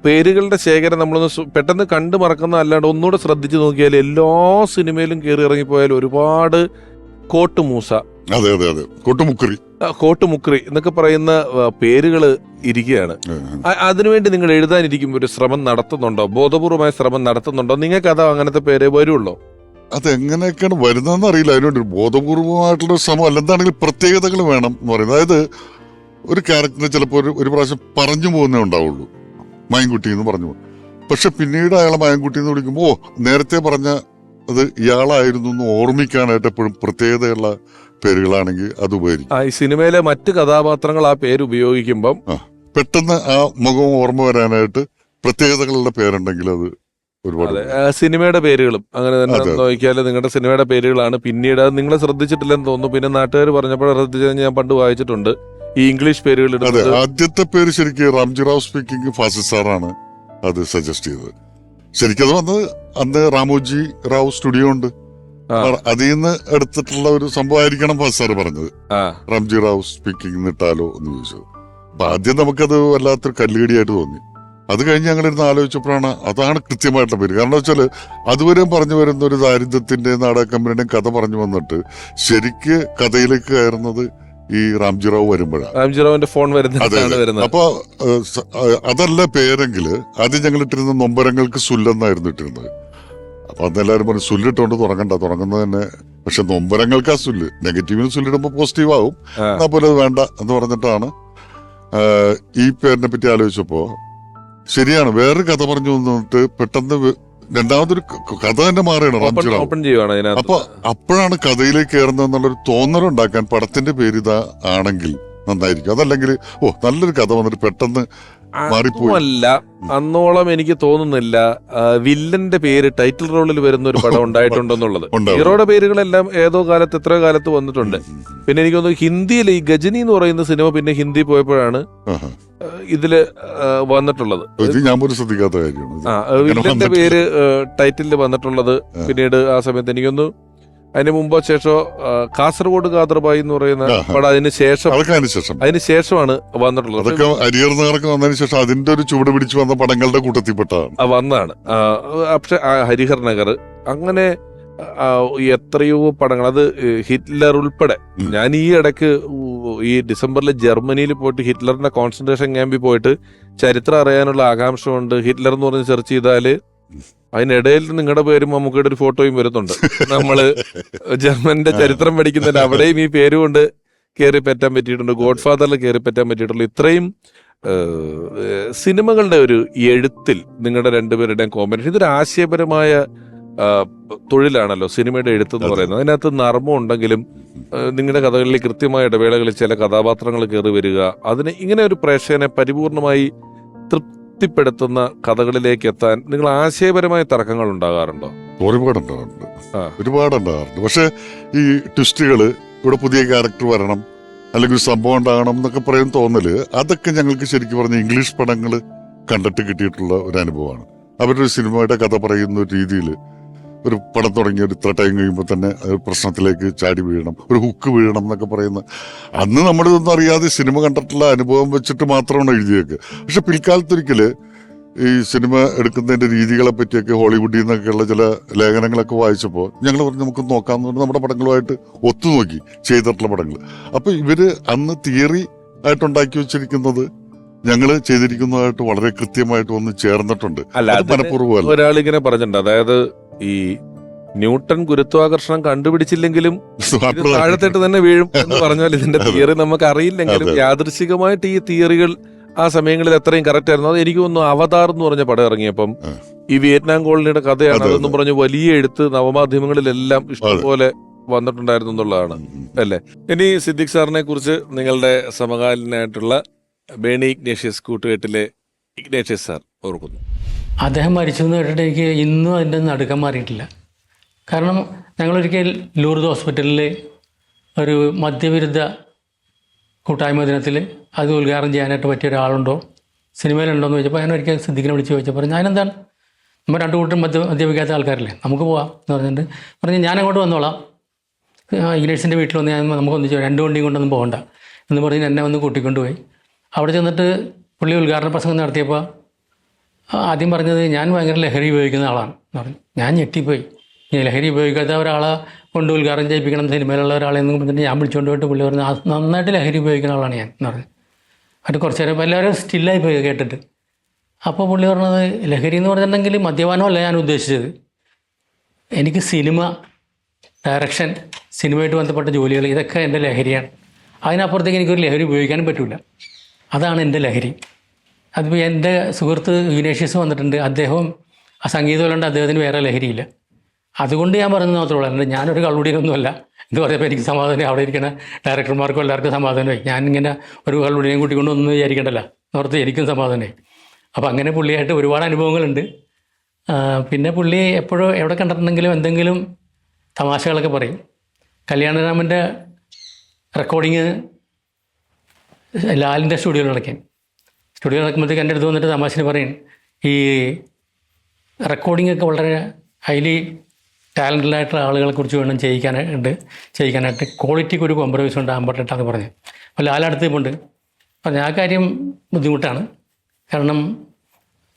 പേരുകളുടെ ശേഖരം നമ്മളൊന്ന് പെട്ടെന്ന് കണ്ടു മറക്കുന്ന അല്ലാണ്ട് ഒന്നുകൂടെ ശ്രദ്ധിച്ചു നോക്കിയാൽ എല്ലാ സിനിമയിലും കയറി ഇറങ്ങിപ്പോയാൽ ഒരുപാട് കോട്ടുമൂസ, അതെ അതെ അതെ, കോട്ടുമുക്രി എന്നൊക്കെ പറയുന്ന പേരുകള് ഇരിക്കുകയാണ്. അതിനുവേണ്ടി നിങ്ങൾ എഴുതാനിരിക്കുമ്പോൾ ഒരു ശ്രമം നടത്തുന്നുണ്ടോ? ബോധപൂർവമായ ശ്രമം നടത്തുന്നുണ്ടോ? നിങ്ങൾക്ക് അത് അങ്ങനത്തെ പേര് വരുള്ളോ? അതെങ്ങനെയൊക്കെയാണ് വരുന്നതെന്ന് അറിയില്ല. അതിനുവേണ്ടി ബോധപൂർവമായിട്ടുള്ള ശ്രമം അല്ല, എന്താണെങ്കിലും പ്രത്യേകതകൾ വേണം എന്ന് പറയുന്നത്. അതായത് ഒരു ക്യാരക്ടറിന് ചിലപ്പോൾ ഒരു പ്രാവശ്യം പറഞ്ഞു പോകുന്നേ ഉണ്ടാവുള്ളൂ, മായൻകുട്ടി എന്ന് പറഞ്ഞു പോകും. പക്ഷെ പിന്നീട് അയാളെ മായൻകുട്ടി എന്ന് വിളിക്കുമ്പോൾ നേരത്തെ പറഞ്ഞ അത് ഇയാളായിരുന്നു എന്ന് ഓർമ്മിക്കാനായിട്ട് എപ്പോഴും പ്രത്യേകതയുള്ള പേരുകളാണെങ്കിൽ അത് ഉപകരിക്കും. ഈ സിനിമയിലെ മറ്റ് കഥാപാത്രങ്ങൾ ആ പേര് ഉപയോഗിക്കുമ്പം പെട്ടെന്ന് ആ മുഖം ഓർമ്മ വരാനായിട്ട് പ്രത്യേകതകളുടെ പേരുണ്ടെങ്കിൽ അത് ഒരുപാട്. സിനിമയുടെ പേരുകളും അങ്ങനെ തന്നെ നോക്കിയാൽ നിങ്ങളുടെ സിനിമയുടെ പേരുകളാണ് പിന്നീട് നിങ്ങളെ ശ്രദ്ധിച്ചിട്ടില്ലെന്ന് തോന്നുന്നു. പിന്നെ നാട്ടുകാർ പറഞ്ഞപ്പോൾ ശ്രദ്ധിച്ചത് ഞാൻ പണ്ട് വായിച്ചിട്ടുണ്ട്, ഈ ഇംഗ്ലീഷ് പേരുകൾ. അതെ, ആദ്യത്തെ പേര് ശരിക്കും റാംജി റാവു സ്പീക്കിംഗ് ഫാസിൽ സാറാണ് അത് സജസ്റ്റ് ചെയ്തത്. ശരിക്കും അത് വന്നത് അന്ന് രാമോജി റാവു സ്റ്റുഡിയോ ഉണ്ട്, അതിൽ നിന്ന് എടുത്തിട്ടുള്ള ഒരു സംഭവമായിരിക്കണം ഫാസിൽ സാറ് പറഞ്ഞത്. റാംജി റാവു സ്പീക്കിംഗ് ഇട്ടാലോ എന്ന് ചോദിച്ചത്. അപ്പൊ ആദ്യം നമുക്കത് വല്ലാത്തൊരു കല്ലുകടിയായിട്ട് തോന്നി. അത് കഴിഞ്ഞ് ഞങ്ങളിരുന്ന് ആലോചിച്ചപ്പോഴാണ് അതാണ് കൃത്യമായിട്ടുള്ള പേര്. കാരണം വെച്ചാൽ അതുവരെയും പറഞ്ഞു വരുന്ന ഒരു ദാരിദ്ര്യത്തിന്റെ നാടക കമ്പനിയുടെയും കഥ പറഞ്ഞു വന്നിട്ട് ശരിക്ക് കഥയിലേക്ക് കയറുന്നത് ഈ റാംജി റാവു വരുമ്പോഴാണ്. റാംജി റാവുവിന്റെ ഫോൺ വരുന്നത്. അപ്പൊ അതല്ല പേരെങ്കിൽ ആദ്യം ഞങ്ങൾ ഇട്ടിരുന്ന നൊമ്പരങ്ങൾക്ക് സുല്ലെന്നായിരുന്നു ഇട്ടിരുന്നത്. അപ്പൊ അന്ന് എല്ലാവരും പറഞ്ഞു സുല്ലിട്ടുകൊണ്ട് തുടങ്ങുന്നത് തന്നെ. പക്ഷെ നൊമ്പരങ്ങൾക്ക് ആ സുല്ല്, നെഗറ്റീവിന് സുല്ലിടുമ്പോ പോസിറ്റീവ് ആവും, അതുപോലെ അത് വേണ്ട എന്ന് പറഞ്ഞിട്ടാണ് ഈ പേരിനെ പറ്റി ആലോചിച്ചപ്പോ ശരിയാണ്. വേറൊരു കഥ പറഞ്ഞു വന്നിട്ട് പെട്ടെന്ന് രണ്ടാമതൊരു കഥ തന്നെ മാറിയാണ് റാംജി റാവു. അപ്പൊ അപ്പോഴാണ് കഥയിലേക്ക് കയറുന്നത് എന്നുള്ളൊരു തോന്നലുണ്ടാക്കാൻ പടത്തിന്റെ പേര് ഇതാ ആണെങ്കിൽ നന്നായിരിക്കും. അതല്ലെങ്കിൽ നല്ലൊരു കഥ വന്നിട്ട് പെട്ടെന്ന് മാറിപ്പോയില്ല. അന്നോളം എനിക്ക് തോന്നുന്നില്ല വില്ലന്റെ പേര് ടൈറ്റിൽ റോളിൽ വരുന്ന ഒരു പടം ഉണ്ടായിട്ടുണ്ടെന്നുള്ളത്. ഹീറോയുടെ പേരുകളെല്ലാം ഏതോ കാലത്ത് എത്രയോ കാലത്ത് വന്നിട്ടുണ്ട്. പിന്നെ എനിക്ക് തോന്നുന്നു ഹിന്ദിയിൽ ഈ ഗജനി എന്ന് പറയുന്ന സിനിമ പിന്നെ ഹിന്ദി പോയപ്പോഴാണ് ഇതില് വന്നിട്ടുള്ളത്. വില്ലന്റെ പേര് ടൈറ്റിലിൽ വന്നിട്ടുള്ളത് പിന്നീട് ആ സമയത്ത് എനിക്കൊന്ന് അതിന് മുമ്പോ ശേഷമോ കാസർഗോഡ് കാദർബായി എന്ന് പറയുന്ന പടം അതിന് ശേഷമാണ് വന്നിട്ടുള്ളത്. ശേഷം അതിന്റെ ഒരു ചുവട് പിടിച്ചു വന്ന പടങ്ങളുടെ കൂട്ടത്തിൽപ്പെട്ടാണ് വന്നതാണ്. പക്ഷെ ഹരിഹർ നഗർ അങ്ങനെ എത്രയോ പടങ്ങൾ, അത് ഹിറ്റ്ലർ ഉൾപ്പെടെ. ഞാൻ ഈ ഇടയ്ക്ക് ഈ ഡിസംബറിൽ ജർമ്മനിയിൽ പോയിട്ട് ഹിറ്റ്ലറിന്റെ കോൺസെൻട്രേഷൻ ക്യാമ്പിൽ പോയിട്ട് ചരിത്രം അറിയാനുള്ള ആകാംക്ഷ കൊണ്ട് ഹിറ്റ്ലർ എന്ന് പറഞ്ഞ് സെർച്ച് ചെയ്താല് അതിനിടയിൽ നിങ്ങളുടെ പേരും മമ്മൂക്കയുടെ ഒരു ഫോട്ടോയും വരുന്നുണ്ട്. നമ്മള് ജർമ്മന്റെ ചരിത്രം പഠിക്കുന്നതിന് അവിടെയും ഈ പേര് കൊണ്ട് കയറി പറ്റാൻ പറ്റിയിട്ടുണ്ട്. ഗോഡ് ഫാദറിൽ കയറി പറ്റാൻ പറ്റിയിട്ടുള്ളൂ. ഇത്രയും സിനിമകളുടെ ഒരു എഴുത്തിൽ നിങ്ങളുടെ രണ്ടുപേരുടെയും കോമ്പിനേഷൻ, ഇതൊരു ആശയപരമായ തൊഴിലാണല്ലോ സിനിമയുടെ എഴുത്ത് എന്ന് പറയുന്നത്. അതിനകത്ത് നർമ്മം ഉണ്ടെങ്കിലും നിങ്ങളുടെ കഥകളിൽ കൃത്യമായ ഇടവേളകളിൽ ചില കഥാപാത്രങ്ങൾ കയറി വരിക, അതിന് ഇങ്ങനെ ഒരു പ്രേക്ഷകനെ പരിപൂർണമായി തൃപ്തിപ്പെടുത്തുന്ന കഥകളിലേക്ക് എത്താൻ നിങ്ങൾ ആശയപരമായ തർക്കങ്ങൾ ഉണ്ടാകാറുണ്ടോ? ഒരുപാടുണ്ടാകാറുണ്ട്. പക്ഷെ ഈ ട്വിസ്റ്റുകള്, ഇവിടെ പുതിയ ക്യാരക്ടർ വരണം അല്ലെങ്കിൽ സംഭവം ഉണ്ടാകണം എന്നൊക്കെ പറയുന്ന തോന്നല്, അതൊക്കെ ഞങ്ങൾക്ക് ശരിക്കും പറഞ്ഞ ഇംഗ്ലീഷ് പടങ്ങൾ കണ്ടിട്ട് കിട്ടിയിട്ടുള്ള ഒരു അനുഭവമാണ്. അവരുടെ സിനിമയുടെ കഥ പറയുന്ന ഒരു രീതിയിൽ ഒരു പടം തുടങ്ങി ഒരു ഇത്ര ടൈം കഴിയുമ്പോൾ തന്നെ ഒരു പ്രശ്നത്തിലേക്ക് ചാടി വീഴണം, ഒരു ഹുക്ക് വീഴണം എന്നൊക്കെ പറയുന്ന അന്ന് നമ്മളിതൊന്നും അറിയാതെ സിനിമ കണ്ടിട്ടുള്ള അനുഭവം വെച്ചിട്ട് മാത്രമാണ് എഴുതിയേക്ക്. പക്ഷെ പിൽക്കാലത്തൊരിക്കല് ഈ സിനിമ എടുക്കുന്നതിന്റെ രീതികളെ പറ്റിയൊക്കെ ഹോളിവുഡിൽ നിന്നൊക്കെയുള്ള ചില ലേഖനങ്ങളൊക്കെ വായിച്ചപ്പോൾ ഞങ്ങൾ പറഞ്ഞു നമുക്ക് നോക്കാമെന്ന് പറഞ്ഞ് നമ്മുടെ പടങ്ങളുമായിട്ട് ഒത്തുനോക്കി ചെയ്തിട്ടുള്ള പടങ്ങൾ. അപ്പൊ ഇവര് അന്ന് തിയറി ആയിട്ടുണ്ടാക്കി വെച്ചിരിക്കുന്നത് ഞങ്ങൾ ചെയ്തിരിക്കുന്നതായിട്ട് വളരെ കൃത്യമായിട്ട് ഒന്ന് ചേർന്നിട്ടുണ്ട്. മനഃപൂർവ്വം ഒരാളിങ്ങനെ പറഞ്ഞിട്ടുണ്ട്, അതായത് ഈ ന്യൂട്ടൺ ഗുരുത്വാകർഷണം കണ്ടുപിടിച്ചില്ലെങ്കിലും താഴത്തേട്ട് തന്നെ വീഴും എന്ന് പറഞ്ഞാൽ ഇതിന്റെ തിയറി നമുക്ക് അറിയില്ലെങ്കിലും യാദൃശികമായിട്ട് ഈ തിയറികൾ ആ സമയങ്ങളിൽ എത്രയും കറക്റ്റ് ആയിരുന്നു. അത് എനിക്ക് തോന്നുന്നു അവതാർ എന്ന് പറഞ്ഞ പടം ഇറങ്ങിയപ്പം ഈ വിയറ്റ്നാം കോളനിയുടെ കഥയാണ് അതെന്നും പറഞ്ഞ് വലിയ എഴുത്ത് നവമാധ്യമങ്ങളിലെല്ലാം ഇഷ്ടംപോലെ വന്നിട്ടുണ്ടായിരുന്നു എന്നുള്ളതാണ് അല്ലേ. ഇനി സിദ്ദിഖ് സാറിനെ കുറിച്ച് നിങ്ങളുടെ സമകാലീനായിട്ടുള്ള ബേണി ഇഗ്നേഷ്യസ് കൂട്ടുകെട്ടിലെ ഇഗ്നേഷ്യസ് സാർ ഓർക്കുന്നു. അദ്ദേഹം മരിച്ചു എന്ന് കേട്ടിട്ട് എനിക്ക് ഇന്നും അതിൻ്റെ നടുക്കം മാറിയിട്ടില്ല. കാരണം ഞങ്ങളൊരിക്കൽ ലൂർദ് ഹോസ്പിറ്റലിൽ ഒരു മദ്യവിരുദ്ധ കൂട്ടായ്മ ദിനത്തിൽ അത് ഉദ്ഘാടനം ചെയ്യാനായിട്ട് പറ്റിയ ഒരാളുണ്ടോ, സിനിമയിലുണ്ടോ എന്ന് ചോദിച്ചപ്പോൾ ഞാൻ ഒരിക്കൽ സിദ്ദിഖിനെ വിളിച്ച് ചോദിച്ചപ്പോൾ ഞാനെന്താണ്, നമ്മൾ രണ്ടു കൂട്ടരും മദ്യപിക്കാത്ത ആൾക്കാരല്ലേ, നമുക്ക് പോവാം എന്ന് പറഞ്ഞിട്ട് പറഞ്ഞ് ഞാൻ അങ്ങോട്ട് വന്നോളാം, ഇഗ്നേഷ്യസിൻ്റെ വീട്ടിൽ വന്ന് ഞാൻ നമുക്കൊന്ന് 2 വണ്ടിയും കൊണ്ടൊന്നും പോകണ്ട എന്ന് പറഞ്ഞ് എന്നെ വന്ന് കൂട്ടിക്കൊണ്ടുപോയി. അവിടെ ചെന്നിട്ട് പുള്ളി ഉദ്ഘാടന പ്രസംഗം നടത്തിയപ്പോൾ ആദ്യം പറഞ്ഞത് ഞാൻ ഭയങ്കര ലഹരി ഉപയോഗിക്കുന്ന ആളാണ് എന്ന് പറഞ്ഞു. ഞാൻ ഞെട്ടിപ്പോയി. ലഹരി ഉപയോഗിക്കാത്ത ഒരാളെ കൊണ്ട് ഉദ്ഘാടനം ചെയ്യിപ്പിക്കണം സിനിമയിലുള്ള ഒരാളെന്ന് പറഞ്ഞിട്ട് ഞാൻ വിളിച്ചുകൊണ്ട് പോയിട്ട് പുള്ളി പറഞ്ഞു നന്നായിട്ട് ലഹരി ഉപയോഗിക്കുന്ന ആളാണ് ഞാൻ എന്ന് പറഞ്ഞു. അത് കുറച്ച് നേരം എല്ലാവരും സ്റ്റില്ലായി പോയി കേട്ടിട്ട്. അപ്പോൾ പുള്ളി പറഞ്ഞത് ലഹരി എന്ന് പറഞ്ഞിട്ടുണ്ടെങ്കിൽ മദ്യപാനമല്ല ഞാൻ ഉദ്ദേശിച്ചത്, എനിക്ക് സിനിമ ഡയറക്ഷൻ, സിനിമയായിട്ട് ബന്ധപ്പെട്ട ജോലികൾ, ഇതൊക്കെ എൻ്റെ ലഹരിയാണ്. അതിനപ്പുറത്തേക്ക് എനിക്കൊരു ലഹരി ഉപയോഗിക്കാനും പറ്റില്ല, അതാണ് എൻ്റെ ലഹരി. അതിപ്പോൾ എൻ്റെ സുഹൃത്ത് ഇഗ്നേഷ്യസ് വന്നിട്ടുണ്ട്, അദ്ദേഹവും ആ സംഗീതമുണ്ട്, അദ്ദേഹത്തിന് വേറെ ലഹരിയില്ല. അതുകൊണ്ട് ഞാൻ പറഞ്ഞത് മാത്രമേ ഉള്ളൂ, ഞാനൊരു കള്ളുടിയൊന്നുമല്ല എന്ന് പറയുമ്പോൾ എനിക്ക് സമാധാനം, അവിടെ ഇരിക്കുന്ന ഡയറക്ടർമാർക്കും എല്ലാവർക്കും സമാധാനമായി. ഞാനിങ്ങനെ ഒരു കള്ളുടിയും കൂട്ടിക്കൊണ്ടൊന്നും വിചാരിക്കണ്ടല്ലോ എന്നോർത്ത് എനിക്കും സമാധാനമായി. അപ്പോൾ അങ്ങനെ പുള്ളിയായിട്ട് ഒരുപാട് അനുഭവങ്ങളുണ്ട്. പിന്നെ പുള്ളി എപ്പോഴും എവിടെ കണ്ടിട്ടുണ്ടെങ്കിലും എന്തെങ്കിലും തമാശകളൊക്കെ പറയും. കല്യാണരാമൻ്റെ റെക്കോർഡിങ് ലാലിൻ്റെ സ്റ്റുഡിയോയിൽ നടക്കുമ്പോഴത്തേക്ക് എൻ്റെ അടുത്ത് വന്നിട്ട് തമാശന് പറയും, ഈ റെക്കോർഡിങ്ങൊക്കെ വളരെ ഹൈലി ടാലൻറ്റഡായിട്ടുള്ള ആളുകളെ കുറിച്ച് വേണം ചെയ്യിക്കാനായിട്ട് ക്വാളിറ്റിക്ക് ഒരു കോംപ്രമൈസ് ഉണ്ടാകാൻ പറ്റട്ടെന്ന് പറഞ്ഞു. അപ്പോൾ ലാലടുത്ത് ഇപ്പോണ്ട് പറഞ്ഞു ആ കാര്യം ബുദ്ധിമുട്ടാണ്, കാരണം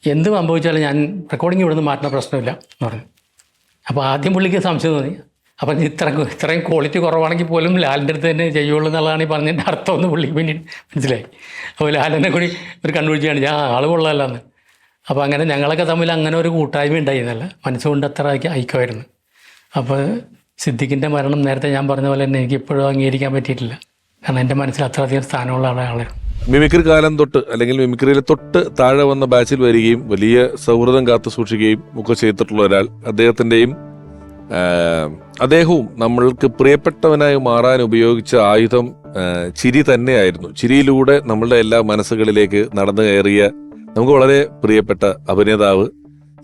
എന്ത് സംഭവിച്ചാലും ഞാൻ റെക്കോർഡിങ് ഇവിടെ നിന്ന് മാറ്റുന്ന പ്രശ്നമില്ല എന്ന് പറഞ്ഞു. അപ്പോൾ ആദ്യം പുള്ളിക്ക് സംശയം തോന്നി. അപ്പം ഇത്രയും ക്വാളിറ്റി കുറവാണെങ്കിൽ പോലും ലാലിൻ്റെ അടുത്ത് തന്നെ ചെയ്യുള്ളൂ എന്നുള്ളതാണ് ഈ പറഞ്ഞതിൻ്റെ അർത്ഥമെന്ന് പുള്ളിക്ക് പിന്നീട് മനസ്സിലായി. അപ്പോൾ ലാലിനെ കൂടി ഒരു കണ്ടുപിടിച്ചാണ് ഞാൻ ആൾ കൊള്ളാമല്ലോ എന്ന്. അപ്പോൾ അങ്ങനെ ഞങ്ങളൊക്കെ തമ്മിൽ അങ്ങനെ ഒരു കൂട്ടായ്മ ഉണ്ടായിരുന്നല്ല, മനസ്സുകൊണ്ട് അത്ര ഐക്യമായിരുന്നു. അപ്പോൾ സിദ്ദിഖിൻ്റെ മരണം നേരത്തെ ഞാൻ പറഞ്ഞ പോലെ തന്നെ എനിക്ക് ഇപ്പോഴും അംഗീകരിക്കാൻ പറ്റിയിട്ടില്ല, കാരണം എൻ്റെ മനസ്സിൽ അത്രയധികം സ്ഥാനമുള്ള ആളാണ്. മിമിക്രി കാലം തൊട്ട് അല്ലെങ്കിൽ മിമിക്രിയിൽ തൊട്ട് താഴെ വന്ന ബാച്ചിൽ വരികയും വലിയ സൗഹൃദം കാത്തു സൂക്ഷിക്കുകയും ഒക്കെ ചെയ്തിട്ടുള്ള ഒരാൾ, അദ്ദേഹവും നമ്മൾക്ക് പ്രിയപ്പെട്ടവനായി മാറാൻ ഉപയോഗിച്ച ആയുധം ചിരി തന്നെയായിരുന്നു. ചിരിയിലൂടെ നമ്മളുടെ എല്ലാ മനസ്സുകളിലേക്ക് നടന്നു കയറിയ നമുക്ക് വളരെ പ്രിയപ്പെട്ട അഭിനേതാവ്,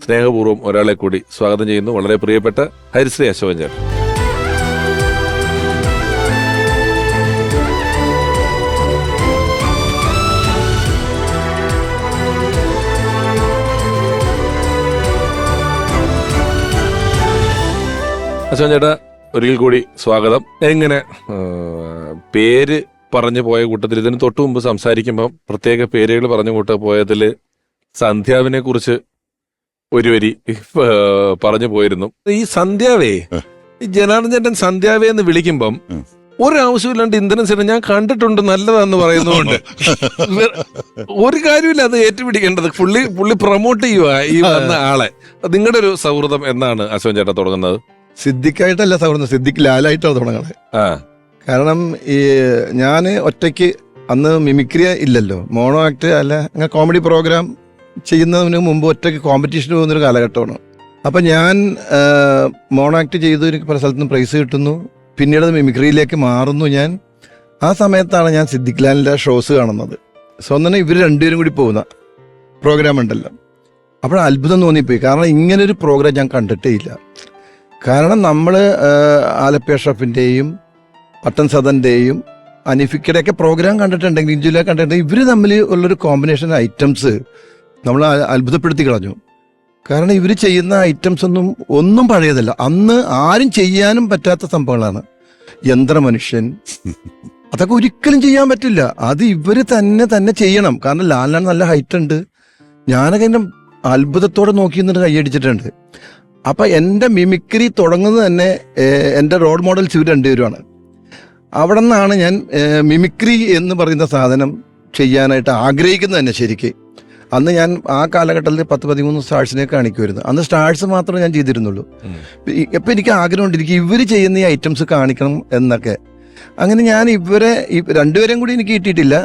സ്നേഹപൂർവ്വം ഒരാളെ കൂടി സ്വാഗതം ചെയ്യുന്നു. വളരെ പ്രിയപ്പെട്ട ഹരിശ്രീ അശോകൻ ചേട്ടൻ. അശോകൻ ചേട്ടാ, ഒരിക്കൽ കൂടി സ്വാഗതം. എങ്ങനെ പേര് പറഞ്ഞു പോയ കൂട്ടത്തിൽ ഇതിന് തൊട്ടു മുമ്പ് സംസാരിക്കുമ്പം പ്രത്യേക പേരുകൾ പറഞ്ഞു പോയതിൽ സന്ധ്യാവിനെ കുറിച്ച് ഒരു വരി പറഞ്ഞു പോയിരുന്നു. ഈ സന്ധ്യാവേ, ഈ ജനാർദ്ദൻ ചേട്ടൻ സന്ധ്യാവേ എന്ന് വിളിക്കുമ്പം ഒരാവശ്യമില്ലാണ്ട് ഇന്ധനം ചേട്ടൻ ഞാൻ കണ്ടിട്ടുണ്ട് നല്ലതാന്ന് പറയുന്നതുകൊണ്ട് ഒരു കാര്യമില്ല അത് ഏറ്റുപിടിക്കേണ്ടത്. പുള്ളി പ്രൊമോട്ട് ചെയ്യുക ഈ വന്ന ആളെ. നിങ്ങളുടെ ഒരു സൗഹൃദം എന്നാണ് അശോകൻ ചേട്ടൻ തുടങ്ങുന്നത്? സിദ്ദിഖായിട്ടല്ല സൗഹൃദം, സിദ്ദിഖ് ലാലായിട്ടാണ് തുടങ്ങണത്. കാരണം ഈ ഞാൻ ഒറ്റയ്ക്ക് അന്ന് മിമിക്രി ഇല്ലല്ലോ, മോണോ ആക്ട് അല്ല, അങ്ങനെ കോമഡി പ്രോഗ്രാം ചെയ്യുന്നതിന് മുമ്പ് ഒറ്റയ്ക്ക് കോമ്പറ്റീഷന് പോകുന്നൊരു കാലഘട്ടമാണ്. അപ്പം ഞാൻ മോണോ ആക്ട് ചെയ്ത് പല സ്ഥലത്തുനിന്ന് പ്രൈസ് കിട്ടുന്നു, പിന്നീട് അത് മിമിക്രിയിലേക്ക് മാറുന്നു. ഞാൻ ആ സമയത്താണ് ഞാൻ സിദ്ദിഖ് ലാലിൻ്റെ ഷോസ് കാണുന്നത്. സ്വന്തം ഇവർ രണ്ടുപേരും കൂടി പോകുന്ന പ്രോഗ്രാം ഉണ്ടല്ലോ, അപ്പോൾ അത്ഭുതം തോന്നിപ്പോയി. കാരണം ഇങ്ങനൊരു പ്രോഗ്രാം ഞാൻ കണ്ടിട്ടേ ഇല്ല. കാരണം നമ്മൾ ആലപ്പി അഷ്റഫിൻ്റെയും പട്ടൻ സദൻ്റെയും അനീഫിക്കയുടെയൊക്കെ പ്രോഗ്രാം കണ്ടിട്ടുണ്ടെങ്കിൽ, ഇഞ്ചുല കണ്ടിട്ടുണ്ടെങ്കിൽ ഇവർ തമ്മിൽ ഉള്ളൊരു കോമ്പിനേഷൻ ഐറ്റംസ് നമ്മൾ അത്ഭുതപ്പെടുത്തി കളഞ്ഞു. കാരണം ഇവർ ചെയ്യുന്ന ഐറ്റംസ് ഒന്നും പഴയതല്ല. അന്ന് ആരും ചെയ്യാനും പറ്റാത്ത സംഭവങ്ങളാണ്. യന്ത്രമനുഷ്യൻ, അതൊക്കെ ഒരിക്കലും ചെയ്യാൻ പറ്റില്ല. അത് ഇവർ തന്നെ ചെയ്യണം. കാരണം ലാലിനാണ് നല്ല ഹൈറ്റ് ഉണ്ട്. ഞാനൊക്കെ എൻ്റെ അത്ഭുതത്തോടെ നോക്കി നിന്നിട്ട് കൈയടിച്ചിട്ടുണ്ട്. അപ്പൊ എൻ്റെ മിമിക്രി തുടങ്ങുന്നത് തന്നെ എൻ്റെ റോൾ മോഡൽസ് ഇവർ രണ്ടുപേരുമാണ്. അവിടെ നിന്നാണ് ഞാൻ മിമിക്രി എന്ന് പറയുന്ന സാധനം ചെയ്യാനായിട്ട് ആഗ്രഹിക്കുന്നത് തന്നെ. ശരിക്ക് അന്ന് ഞാൻ ആ കാലഘട്ടത്തിൽ 10-13 സ്റ്റാർസിനെ കാണിക്കുമായിരുന്നു. അന്ന് സ്റ്റാർസ് മാത്രമേ ഞാൻ ചെയ്തിരുന്നുള്ളൂ. ഇപ്പം എനിക്ക് ആഗ്രഹമുണ്ട്, എനിക്ക് ഇവർ ചെയ്യുന്ന ഈ ഐറ്റംസ് കാണിക്കണം എന്നൊക്കെ. അങ്ങനെ ഞാൻ ഇവരെ രണ്ടുപേരെയും കൂടി എനിക്ക് കിട്ടിയിട്ടില്ല.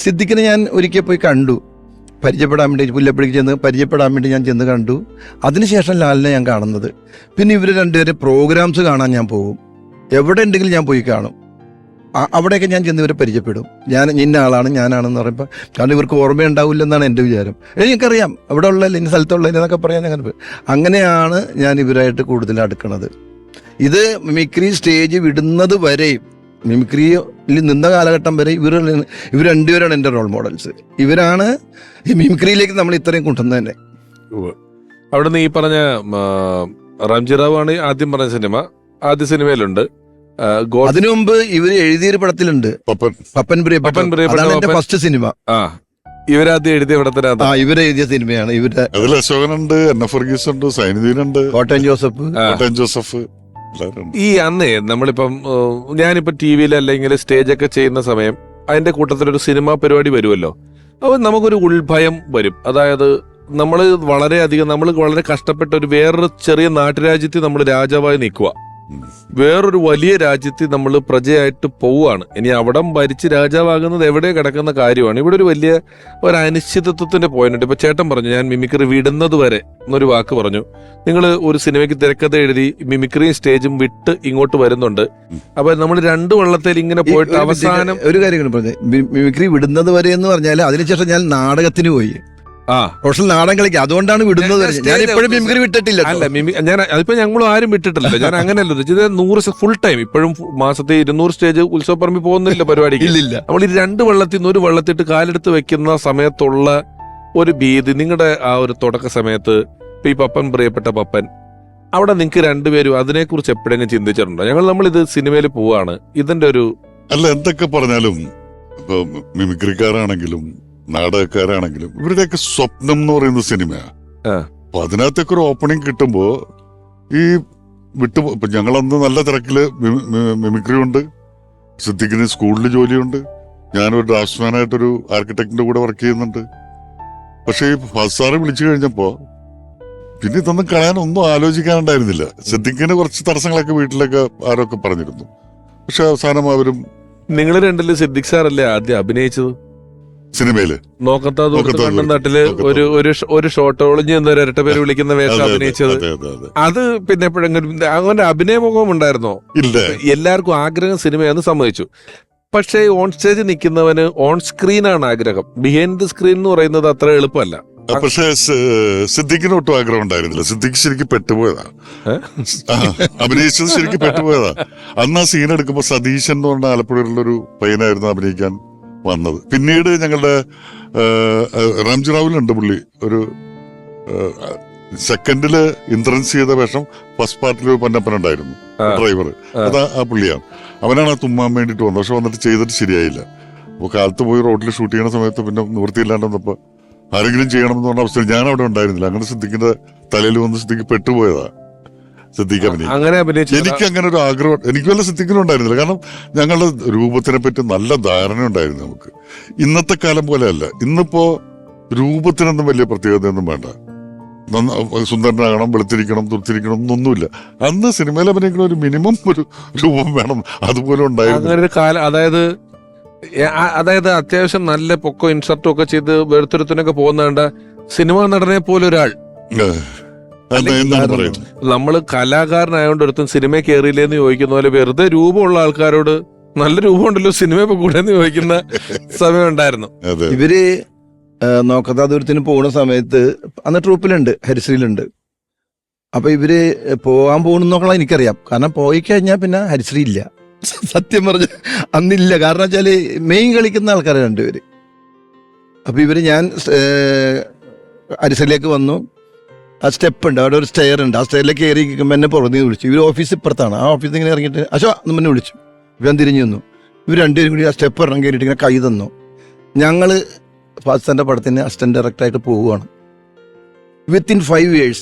സിദ്ദിഖിനെ ഞാൻ ഒരിക്കൽ പോയി കണ്ടു, പരിചയപ്പെടാൻ വേണ്ടി. പുല്ലപ്പള്ളിക്ക് ചെന്ന് പരിചയപ്പെടാൻ വേണ്ടി ഞാൻ ചെന്ന് കണ്ടു. അതിനുശേഷം ലാലിനെ ഞാൻ കാണുന്നത്. പിന്നെ ഇവർ രണ്ടുപേരെ പ്രോഗ്രാംസ് കാണാൻ ഞാൻ പോകും. എവിടെ ഉണ്ടെങ്കിലും ഞാൻ പോയി കാണും. അവിടെയൊക്കെ ഞാൻ ചെന്ന് ഇവരെ പരിചയപ്പെടും. ഞാൻ ഇന്ന ആളാണ്, ഞാനാണെന്ന് പറയുമ്പോൾ. കാരണം ഇവർക്ക് ഓർമ്മയുണ്ടാവില്ലെന്നാണ് എൻ്റെ വിചാരം. എനിക്കറിയാം അവിടെ ഉള്ളതിൽ ഇന്ന സ്ഥലത്തുള്ളതിനെന്നൊക്കെ പറയാൻ അങ്ങനെ. അങ്ങനെയാണ് ഞാൻ ഇവരായിട്ട് കൂടുതൽ അടുക്കണത്. ഇത് മിമിക്രി സ്റ്റേജ് വിടുന്നത് വരെയും, മിമിക്രിയിൽ നിന്ന കാലഘട്ടം വരെ ഇവർ രണ്ടുപേരാണ് എൻ്റെ റോൾ മോഡൽസ്. ഇവരാണ് ഈ മിമിക്രിയിലേക്ക് നമ്മൾ ഇത്രയും കൊണ്ടുവന്നത് തന്നെ. അവിടെ നിന്ന് ഈ പറഞ്ഞ റാംജിറാവു ആണ് ആദ്യം പറഞ്ഞ സിനിമ. ആദ്യ സിനിമയിലുണ്ട്. അതിനു മുമ്പ് ഇവര് എഴുതിയൊരു പടത്തിലുണ്ട്, പപ്പൻ പ്രിയപ്പെട്ട. അതാണ് എന്റെ ഫസ്റ്റ് സിനിമ. ഇവരാദ്യം എഴുതിയ പടത്തിനകത്ത് ഇവരെ എഴുതിയ സിനിമയാണ്. ഇവരുടെ അതിൽ അശോകനുണ്ട്, എൻ എഫ് വർഗീസ് ഉണ്ട്, സൈനുദ്ദീനുണ്ട്, കോട്ടയം ജോസഫ്. ഈ അന്നേ നമ്മളിപ്പം ഞാനിപ്പോ ടി വിയിൽ അല്ലെങ്കിൽ സ്റ്റേജൊക്കെ ചെയ്യുന്ന സമയം അതിന്റെ കൂട്ടത്തിലൊരു സിനിമാ പരിപാടി വരുമല്ലോ. അപ്പൊ നമുക്കൊരു ഉൾഭയം വരും. അതായത് നമ്മൾ വളരെ കഷ്ടപ്പെട്ട ഒരു വേറൊരു ചെറിയ നാട്ടുരാജ്യത്തിൽ നമ്മൾ രാജാവായി നിൽക്കുക, വേറൊരു വലിയ രാജ്യത്തിൽ നമ്മൾ പ്രജയായിട്ട് പോവുകയാണ്. ഇനി അവിടം ഭരിച്ച് രാജാവാകുന്നത് എവിടെ കിടക്കുന്ന കാര്യമാണ്. ഇവിടെ ഒരു വലിയ ഒരു അനിശ്ചിതത്വത്തിന്റെ പോയിന്റ്. ഇപ്പൊ ചേട്ടൻ പറഞ്ഞു ഞാൻ മിമിക്രി വിടുന്നത് വരെ എന്നൊരു വാക്ക് പറഞ്ഞു. നിങ്ങൾ ഒരു സിനിമയ്ക്ക് തിരക്കഥ എഴുതി മിമിക്രിയും സ്റ്റേജും വിട്ട് ഇങ്ങോട്ട് വരുന്നുണ്ട്. അപ്പൊ നമ്മൾ 2 വള്ളത്തിൽ ഇങ്ങനെ പോയിട്ട് അവസാനം ഒരു കാര്യം പറഞ്ഞു, മിമിക്രി വിടുന്നത് വരെ എന്ന് പറഞ്ഞാൽ അതിനുശേഷം ഞാൻ നാടകത്തിന് പോയി, പ്രൊഫഷണൽ നാടകം കളിക്കുക. അതുകൊണ്ടാണ് വിടുന്നത്. ഞാൻ ഇപ്പോഴും മിമിക്രി വിട്ടിട്ടില്ല. അല്ല, ഞാൻ അതിപ്പോ ഞങ്ങളും ആരും വിട്ടിട്ടില്ല. ഞാൻ അങ്ങനെയല്ലോ ഇത് 100 ഫുൾ ടൈം ഇപ്പോഴും മാസത്തെ 200 സ്റ്റേജ് ഉത്സവപ്പറമ്പിൽ പോകുന്നില്ല പരിപാടിക്ക്. ഇല്ലില്ല. നമ്മൾ ഈ 2 വള്ളത്തിൽ നിന്ന് ഒരു വള്ളത്തിട്ട് കാലെടുത്ത് വെക്കുന്ന സമയത്തുള്ള ഒരു ഭീതി, നിങ്ങളുടെ ആ ഒരു തുടക്ക സമയത്ത് ഇപ്പൊ ഈ പപ്പൻ പ്രിയപ്പെട്ട പപ്പൻ, അവിടെ നിങ്ങൾക്ക് രണ്ടുപേരും അതിനെക്കുറിച്ച് എപ്പോഴെങ്കിലും ചിന്തിച്ചിട്ടുണ്ടോ? നമ്മളിത് സിനിമയിൽ പോവാണ്, ഇതിന്റെ ഒരു അല്ല എന്തൊക്കെ പറഞ്ഞാലും ഇപ്പൊ മിമിക്രിക്കാരാണെങ്കിലും നാടകക്കാരാണെങ്കിലും ഇവരുടെയൊക്കെ സ്വപ്നം എന്ന് പറയുന്ന സിനിമയാണ്. അപ്പൊ അതിനകത്തൊക്കെ ഒരു ഓപ്പണിങ് കിട്ടുമ്പോ ഈ ഇപ്പൊ ഞങ്ങളന്ന് നല്ല തിരക്കില് മിമിക്രി ഉണ്ട്, സിദ്ദിഖിന് സ്കൂളിൽ ജോലിയുണ്ട്, ഞാനൊരു ഡ്രാഫ്റ്റ്സ്മാനായിട്ടൊരു ആർക്കിടെക്ടിന്റെ കൂടെ വർക്ക് ചെയ്യുന്നുണ്ട്. പക്ഷെ ഈ ഫസാറെ വിളിച്ചു കഴിഞ്ഞപ്പോ പിന്നെ ഇതൊന്നും കളയാനൊന്നും ആലോചിക്കാനുണ്ടായിരുന്നില്ല. സിദ്ദിഖിന് കുറച്ച് തടസ്സങ്ങളൊക്കെ വീട്ടിലൊക്കെ ആരൊക്കെ പറഞ്ഞിരുന്നു. പക്ഷെ അവസാനം അവരും നിങ്ങൾ രണ്ടില് സിദ്ദിഖ് സാറല്ലേ ആദ്യം അഭിനയിച്ചത് സിനിമയില് നോക്കത്താ കണ്ണൻ നാട്ടില് ഒരു ഷോട്ട് ഒളിഞ്ഞു നിന്ന് ഇരട്ട പേര് വിളിക്കുന്ന വേഷം അഭിനയിച്ചത്. അത് പിന്നെ എപ്പോഴെങ്കിലും അങ്ങനെ അഭിനയമുഖം ഉണ്ടായിരുന്നോ? ഇല്ല. എല്ലാവർക്കും ആഗ്രഹം സിനിമയെന്ന് സമ്മതിച്ചു. പക്ഷേ ഓൺ സ്റ്റേജ് നിൽക്കുന്നവന് ഓൺ സ്ക്രീനാണ് ആഗ്രഹം. ബിഹൈൻഡ് ദി സ്ക്രീൻ എന്ന് പറയുന്നത് അത്ര എളുപ്പമല്ല. പക്ഷെ സിദ്ദിഖിന് ഒട്ടും ആഗ്രഹം ഉണ്ടായിരുന്നില്ല. സിദ്ദിഖ് ശരിക്കും പെട്ടുപോയതാ, അഭിനയിച്ചത് ശരിക്കും പെട്ടുപോയതാ. അന്ന് ആ സീൻ എടുക്കുമ്പോ സതീശൻ എന്ന് പറഞ്ഞ ആലപ്പുഴയിലുള്ളൊരു പയ്യനായിരുന്നു അഭിനയിക്കാൻ വന്നത്. പിന്നീട് ഞങ്ങളുടെ റാംജിറാവുലുണ്ട് പുള്ളി, ഒരു സെക്കൻഡില് ഇൻട്രൻസ് ചെയ്ത വേഷം ഫസ്റ്റ് പാർട്ടിൽ ഒരു പൊന്നപ്പൻ ഉണ്ടായിരുന്നു, ഡ്രൈവർ. അത് ആ പുള്ളിയാണ്. അവനാണ് ആ തുമ്മാൻ വേണ്ടിട്ട് വന്നത്. പക്ഷെ വന്നിട്ട് ചെയ്തിട്ട് ശരിയായില്ല. അപ്പൊ കാലത്ത് പോയി റോഡിൽ ഷൂട്ട് ചെയ്യുന്ന സമയത്ത് പിന്നെ നിവൃത്തിയില്ലാണ്ട് വന്നപ്പോ ആരെങ്കിലും ചെയ്യണമെന്ന് പറഞ്ഞ അവസ്ഥയിൽ ഞാൻ അവിടെ ഉണ്ടായിരുന്നില്ല. അങ്ങനെ സിദ്ദിഖിന്റെ തലയിൽ വന്ന് സിദ്ദിഖ് പെട്ടുപോയതാ. സിദ്ദിഖ് അഭിനയിച്ചു. എനിക്ക് അങ്ങനെ ഒരു ആഗ്രഹം എനിക്ക് വല്ല സിദ്ദിഖിനും ഉണ്ടായിരുന്നില്ല. കാരണം ഞങ്ങളുടെ രൂപത്തിനെ പറ്റി നല്ല ധാരണ ഉണ്ടായിരുന്നു നമുക്ക്. ഇന്നത്തെ കാലം പോലെയല്ല. ഇന്നിപ്പോ രൂപത്തിനൊന്നും വലിയ പ്രത്യേകതയൊന്നും വേണ്ട. സുന്ദരനാകണം, വെളുത്തിരിക്കണം, തുറത്തിരിക്കണം എന്നൊന്നുമില്ല. അന്ന് സിനിമയിൽ അഭിനയിക്കുന്ന ഒരു മിനിമം ഒരു രൂപം വേണം. അതുപോലെ ഉണ്ടായിരുന്നു. അതായത് അത്യാവശ്യം നല്ല പൊക്കോ ഇൻസർട്ടും ഒക്കെ ചെയ്ത് വെളുത്തുരുത്തിനൊക്കെ പോകുന്നേണ്ട സിനിമാ നടനെ പോലെ ഒരാൾ. നമ്മള് കലാകാരനായോണ്ട് ഒരുത്തും സിനിമ കയറിയില്ലേന്ന് ചോദിക്കുന്ന പോലെ വെറുതെ രൂപമുള്ള ആൾക്കാരോട് നല്ല രൂപമുണ്ടല്ലോ സിനിമ ഇപ്പൊ കൂടെ ചോദിക്കുന്ന സമയം ഉണ്ടായിരുന്നു. ഇവര് നോക്കത്താ ദൂരത്തിന് പോകുന്ന സമയത്ത് അന്ന് ട്രൂപ്പിലുണ്ട്, ഹരിശ്രീയിലുണ്ട്. അപ്പൊ ഇവര് പോകാൻ പോകുന്നോക്കളാ എനിക്കറിയാം. കാരണം പോയി കഴിഞ്ഞാൽ പിന്നെ ഹരിശ്രീ ഇല്ല. സത്യം പറഞ്ഞ അന്നില്ല. കാരണം വെച്ചാല് മെയിൻ കളിക്കുന്ന ആൾക്കാരെ രണ്ടുപേര്. അപ്പൊ ഇവര് ഞാൻ ഹരിശ്രീയിലേക്ക് വന്നു. ആ സ്റ്റെപ്പ് ഉണ്ട്, അവിടെ ഒരു സ്റ്റെയർ ഉണ്ട്. ആ സ്റ്റെയറിലേക്ക് കയറി ഇരിക്കുമ്പോൾ എന്നെ പുറത്ത് വിളിച്ചു. ഇവർ ഓഫീസ് ഇപ്പുറത്താണ്. ആ ഓഫീസിൽ ഇങ്ങനെ ഇറങ്ങിയിട്ട് അശോ എന്ന് മുന്നേ വിളിച്ചു. ഇവൻ തിരിഞ്ഞു വന്നു. ഇവർ രണ്ടുപേരും കൂടി ആ സ്റ്റെപ്പ് ഇറങ്ങി കയറിയിട്ട് ഇങ്ങനെ കൈ തന്നു. ഞങ്ങൾ ഫാസിന്റെ പടത്തിന് അസിസ്റ്റന്റ് ഡയറക്ടറായിട്ട് പോവുകയാണ്. വിത്തിൻ 5 years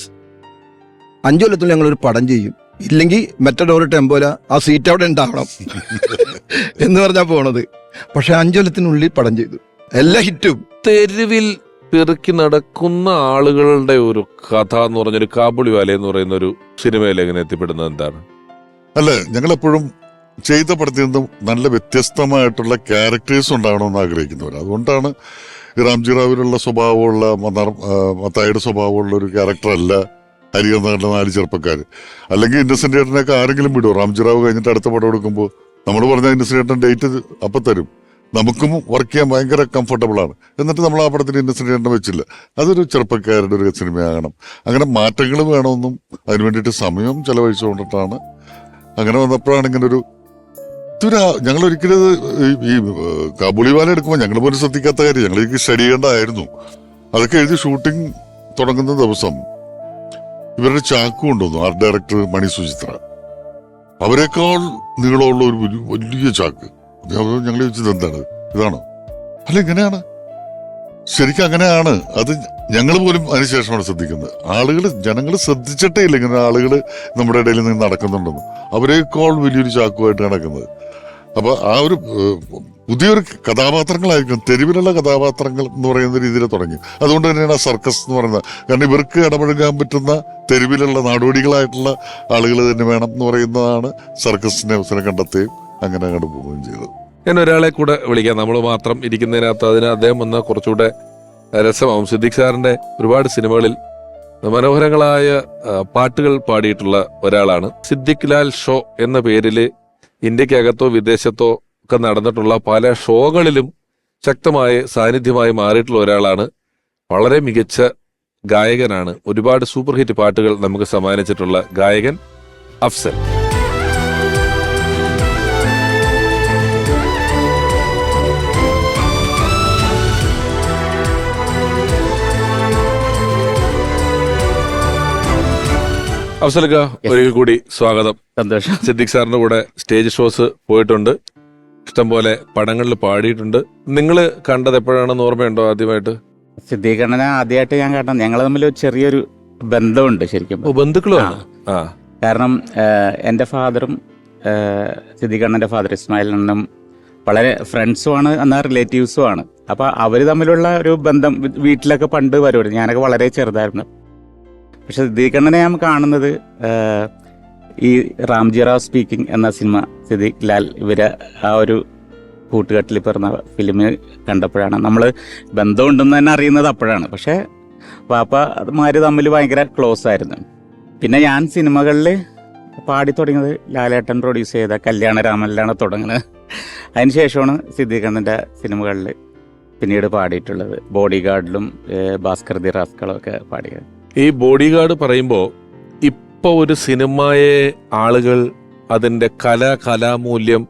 5 കൊല്ലത്തിൽ ഞങ്ങളൊരു പടം ചെയ്യും, ഇല്ലെങ്കിൽ മെറ്റഡോർ ടെമ്പോല ആ സീറ്റ് അവിടെ ഉണ്ടാവണം എന്ന് പറഞ്ഞാൽ പോണത്. പക്ഷെ 5 കൊല്ലത്തിനുള്ളിൽ പടം ചെയ്തു, എല്ലാ ഹിറ്റും. തെരുവിൽ പെറുക്കി നടക്കുന്ന ആളുകളുടെ ഒരു കഥ എന്ന് പറഞ്ഞൊരു കാബുളിവാല എന്ന് പറയുന്ന ഒരു സിനിമയിൽ എങ്ങനെ എത്തിപ്പെടുന്നത് എന്താണ്? അല്ല, ഞങ്ങളെപ്പോഴും ചെയ്ത പടത്തിൽ നിന്നും നല്ല വ്യത്യസ്തമായിട്ടുള്ള ക്യാരക്ടേഴ്സ് ഉണ്ടാകണമെന്ന് ആഗ്രഹിക്കുന്നവർ. അതുകൊണ്ടാണ് രാംജി റാവുവിലുള്ള സ്വഭാവമുള്ള മത്തായിയുടെ സ്വഭാവമുള്ള ഒരു ക്യാരക്ടറല്ല ഹരിഹരന്റെ 4 ചെറുപ്പക്കാർ. അല്ലെങ്കിൽ ഇന്നസെന്റ് ചേട്ടനൊക്കെ ആരെങ്കിലും വിടുമോ? രാംജി റാവു കഴിഞ്ഞിട്ട് അടുത്ത പടം എടുക്കുമ്പോൾ നമ്മൾ പറഞ്ഞ ഇന്നസെന്റ് ചേട്ടൻ ഡേറ്റ് അപ്പം തരും, നമുക്കും വർക്ക് ചെയ്യാൻ ഭയങ്കര കംഫർട്ടബിൾ ആണ്. എന്നിട്ട് നമ്മൾ ആ പടത്തിന് ഇന്നസെന്റ് ചേട്ടനെ വെച്ചില്ല. അതൊരു ചെറുപ്പക്കാരുടെ ഒരു സിനിമയാകണം. അങ്ങനെ മാറ്റങ്ങൾ വേണമെന്നും അതിന് വേണ്ടിയിട്ട് സമയം ചെലവഴിച്ചുകൊണ്ടിട്ടാണ് അങ്ങനെ വന്നപ്പോഴാണ് ഇങ്ങനെ ഒരു ഞങ്ങൾ ഒരിക്കലും ഈ കാബൂളിവാല എടുക്കുമ്പോൾ ഞങ്ങൾ പോലും ശ്രദ്ധിക്കാത്ത കാര്യം. ഞങ്ങൾക്ക് സ്റ്റഡി ചെയ്യേണ്ടതായിരുന്നു. അതൊക്കെ എഴുതി ഷൂട്ടിംഗ് തുടങ്ങുന്ന ദിവസം ഇവരുടെ ചാക്ക് കൊണ്ടുവന്നു ആർട്ട് ഡയറക്ടർ മണി സുചിത്ര. അവരെക്കാൾ നീളമുള്ള ഒരു വലിയ ചാക്ക്. ഞങ്ങൾ ചോദിച്ചത് എന്താണ്, ഇതാണോ? അല്ല, ഇങ്ങനെയാണ്, ശരിക്കും അങ്ങനെയാണ്. അത് ഞങ്ങൾ പോലും അതിനുശേഷമാണ് ശ്രദ്ധിക്കുന്നത്. ജനങ്ങൾ ശ്രദ്ധിച്ചിട്ടേ ഇല്ല ഇങ്ങനെ ആളുകൾ നമ്മുടെ ഇടയിൽ നിന്ന് നടക്കുന്നുണ്ടെന്ന്. അവരെക്കാൾ വലിയൊരു ചാക്കുമായിട്ട് നടക്കുന്നത്. അപ്പൊ ആ ഒരു പുതിയൊരു കഥാപാത്രങ്ങളായിരിക്കും, തെരുവിലുള്ള കഥാപാത്രങ്ങൾ എന്ന് പറയുന്ന രീതിയിൽ തുടങ്ങി. അതുകൊണ്ട് തന്നെയാണ് ആ സർക്കസ് എന്ന് പറയുന്നത്. കാരണം ഇവർക്ക് ഇടപഴകാൻ പറ്റുന്ന തെരുവിലുള്ള നാടോടികളായിട്ടുള്ള ആളുകൾ തന്നെ വേണം എന്ന് പറയുന്നതാണ് സർക്കസിനെ അവസരം കണ്ടെത്തുകയും അങ്ങനെ അങ്ങോട്ട് പോവുകയും ചെയ്തത്. ഞാൻ ഒരാളെ കൂടെ വിളിക്കാം, നമ്മൾ മാത്രം ഇരിക്കുന്നതിനകത്ത് അതിന് അദ്ദേഹം വന്ന കുറച്ചുകൂടെ രസമാവും. സിദ്ദിഖ് സാറിന്റെ ഒരുപാട് സിനിമകളിൽ മനോഹരങ്ങളായ പാട്ടുകൾ പാടിയിട്ടുള്ള ഒരാളാണ്. സിദ്ദിഖ് ലാൽ ഷോ എന്ന പേരിൽ ഇന്ത്യക്കകത്തോ വിദേശത്തോ ഒക്കെ നടന്നിട്ടുള്ള പല ഷോകളിലും ശക്തമായ സാന്നിധ്യമായി മാറിയിട്ടുള്ള ഒരാളാണ്. വളരെ മികച്ച ഗായകനാണ്. ഒരുപാട് സൂപ്പർ ഹിറ്റ് പാട്ടുകൾ നമുക്ക് സമ്മാനിച്ചിട്ടുള്ള ഗായകൻ അഫ്സൽ. അഫ്സൽക്ക, ഒരിക്കൽ കൂടി സ്വാഗതം. സന്തോഷം. സിദ്ദിഖ് സാറിന്റെ കൂടെ സ്റ്റേജ് ഷോസ് പോയിട്ടുണ്ട്, ഇഷ്ടംപോലെ പടങ്ങളിൽ പാടിയിട്ടുണ്ട്. നിങ്ങൾ കണ്ടത് എപ്പോഴാണെന്ന് ഓർമ്മയുണ്ടോ ആദ്യമായിട്ട്? സിദ്ദീഖ് അണ്ണനെ ആദ്യമായിട്ട് ഞാൻ കാണണം. ഞങ്ങൾ തമ്മിൽ ചെറിയൊരു ബന്ധമുണ്ട് ശരിക്കും. ബന്ധുക്കളുമാണ്. കാരണം എൻ്റെ ഫാദറും സിദ്ദീഖ് അണ്ണൻ്റെ ഫാദർ ഇസ്മായിൽ അണ്ണനും വളരെ ഫ്രണ്ട്സുമാണ്, എന്നാൽ റിലേറ്റീവ്സുമാണ്. അപ്പോൾ അവർ തമ്മിലുള്ള ഒരു ബന്ധം വീട്ടിലൊക്കെ പണ്ട് വരുമായിരുന്നു. ഞാനൊക്കെ വളരെ ചെറുതായിരുന്നു. പക്ഷെ സിദ്ദീഖ് അണ്ണനെ ഞാൻ കാണുന്നത് ഈ റാംജി റാവ് സ്പീക്കിംഗ് എന്ന സിനിമ, സിദ്ദീഖ് ലാൽ ഇവരെ ആ ഒരു കൂട്ടുകെട്ടിൽ പിറന്ന ഫിലിമിൽ കണ്ടപ്പോഴാണ്. നമ്മൾ ബന്ധമുണ്ടെന്ന് തന്നെ അറിയുന്നത് അപ്പോഴാണ്. പക്ഷേ പാപ്പമാര് തമ്മിൽ ഭയങ്കര ക്ലോസ് ആയിരുന്നു. പിന്നെ ഞാൻ സിനിമകളിൽ പാടി തുടങ്ങിയത് ലാലേട്ടൻ പ്രൊഡ്യൂസ് ചെയ്ത കല്യാണരാമനിലാണ് തുടങ്ങുന്നത്. അതിന് ശേഷമാണ് സിദ്ദീഖ് അണ്ണൻ്റെ സിനിമകളിൽ പിന്നീട് പാടിയിട്ടുള്ളത്. ബോഡി ഗാർഡിലും ഭാസ്കർ ദി റാസ്കളും ഒക്കെ പാടിയത്. ഈ ബോഡി ഗാർഡ് പറയുമ്പോൾ ഇപ്പോൾ ഒരു സിനിമയെ ആളുകൾ അതിൻ്റെ കലാമൂല്യം,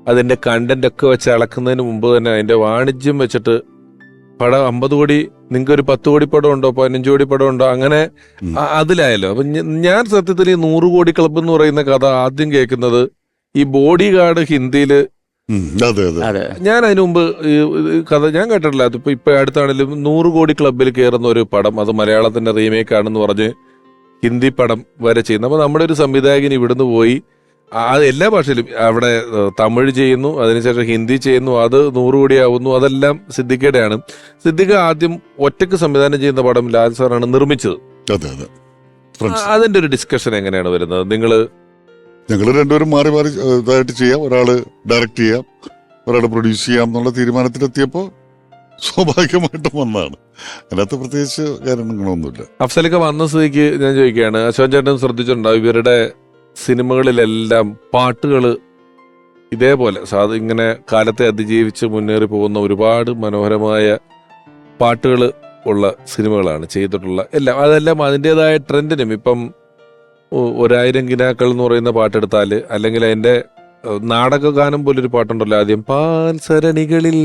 അതിൻ്റെ കണ്ടന്റ് ഒക്കെ വെച്ച് അളക്കുന്നതിന് മുമ്പ് തന്നെ അതിൻ്റെ വാണിജ്യം വെച്ചിട്ട് പടം 50 കോടി, നിങ്ങൾക്ക് ഒരു 10 കോടി പടം ഉണ്ടോ, 15 കോടി പടം ഉണ്ടോ, അങ്ങനെ അതിലായല്ലോ. അപ്പൊ ഞാൻ സത്യത്തിൽ ഈ 100 കോടി ക്ലബ്ബ് എന്ന് പറയുന്ന കഥ ആദ്യം കേൾക്കുന്നത് ഈ ബോഡി ഗാർഡ് ഹിന്ദിയില്. ഞാൻ അതിനു മുമ്പ് ഈ കഥ ഞാൻ കേട്ടിട്ടില്ല. അതിപ്പോ ഇപ്പൊ അടുത്താണെങ്കിലും 100 കോടി ക്ലബ്ബിൽ കയറുന്ന ഒരു പടം, അത് മലയാളത്തിന്റെ റീമേക്ക് ആണെന്ന് പറഞ്ഞ് ഹിന്ദി പടം വരെ ചെയ്യുന്നു. അപ്പൊ നമ്മുടെ ഒരു സംവിധായകൻ ഇവിടുന്ന് പോയി അത് എല്ലാ ഭാഷയിലും അവിടെ തമിഴ് ചെയ്യുന്നു, അതിനുശേഷം ഹിന്ദി ചെയ്യുന്നു, അത് 100 കോടി ആവുന്നു. അതെല്ലാം സിദ്ദിഖയുടെയാണ്. സിദ്ദിഖ് ആദ്യം ഒറ്റയ്ക്ക് സംവിധാനം ചെയ്യുന്ന പടം ലാൽ സാറാണ് നിർമ്മിച്ചത്. അതിന്റെ ഒരു ഡിസ്കഷൻ എങ്ങനെയാണ് വരുന്നത്? ഞങ്ങൾ രണ്ടുപേരും മാറി മാറി ഇതായിട്ട് ചെയ്യാം. ഒരാള് ഡയറക്റ്റ് ചെയ്യാം, ഒരാൾ പ്രൊഡ്യൂസ് ചെയ്യാം എന്നുള്ള തീരുമാനത്തിലെത്തിയപ്പോൾ സ്വാഭാവികമായിട്ടും വന്നതാണ്. അതിനകത്ത് പ്രത്യേകിച്ച് കാര്യങ്ങളൊന്നുമില്ല. അഫ്സലൊക്കെ വന്ന സ്ഥിതിക്ക് ഞാൻ ചോദിക്കുകയാണ്, അശോകൻ ചേട്ടൻ ശ്രദ്ധിച്ചിട്ടുണ്ടാവും ഇവരുടെ സിനിമകളിലെല്ലാം പാട്ടുകൾ ഇതേപോലെ ഇങ്ങനെ കാലത്തെ അതിജീവിച്ച് മുന്നേറി പോകുന്ന ഒരുപാട് മനോഹരമായ പാട്ടുകൾ ഉള്ള സിനിമകളാണ് ചെയ്തിട്ടുള്ള എല്ലാം. അതെല്ലാം അതിൻ്റെതായ ട്രെൻഡിനും, ഇപ്പം 1000 കിനാക്കൾ എന്ന് പറയുന്ന പാട്ടെടുത്താൽ, അല്ലെങ്കിൽ അതിന്റെ നാടകഗാനം പോലൊരു പാട്ടുണ്ടല്ലോ ആദ്യം, പാൽസരണികളിൽ,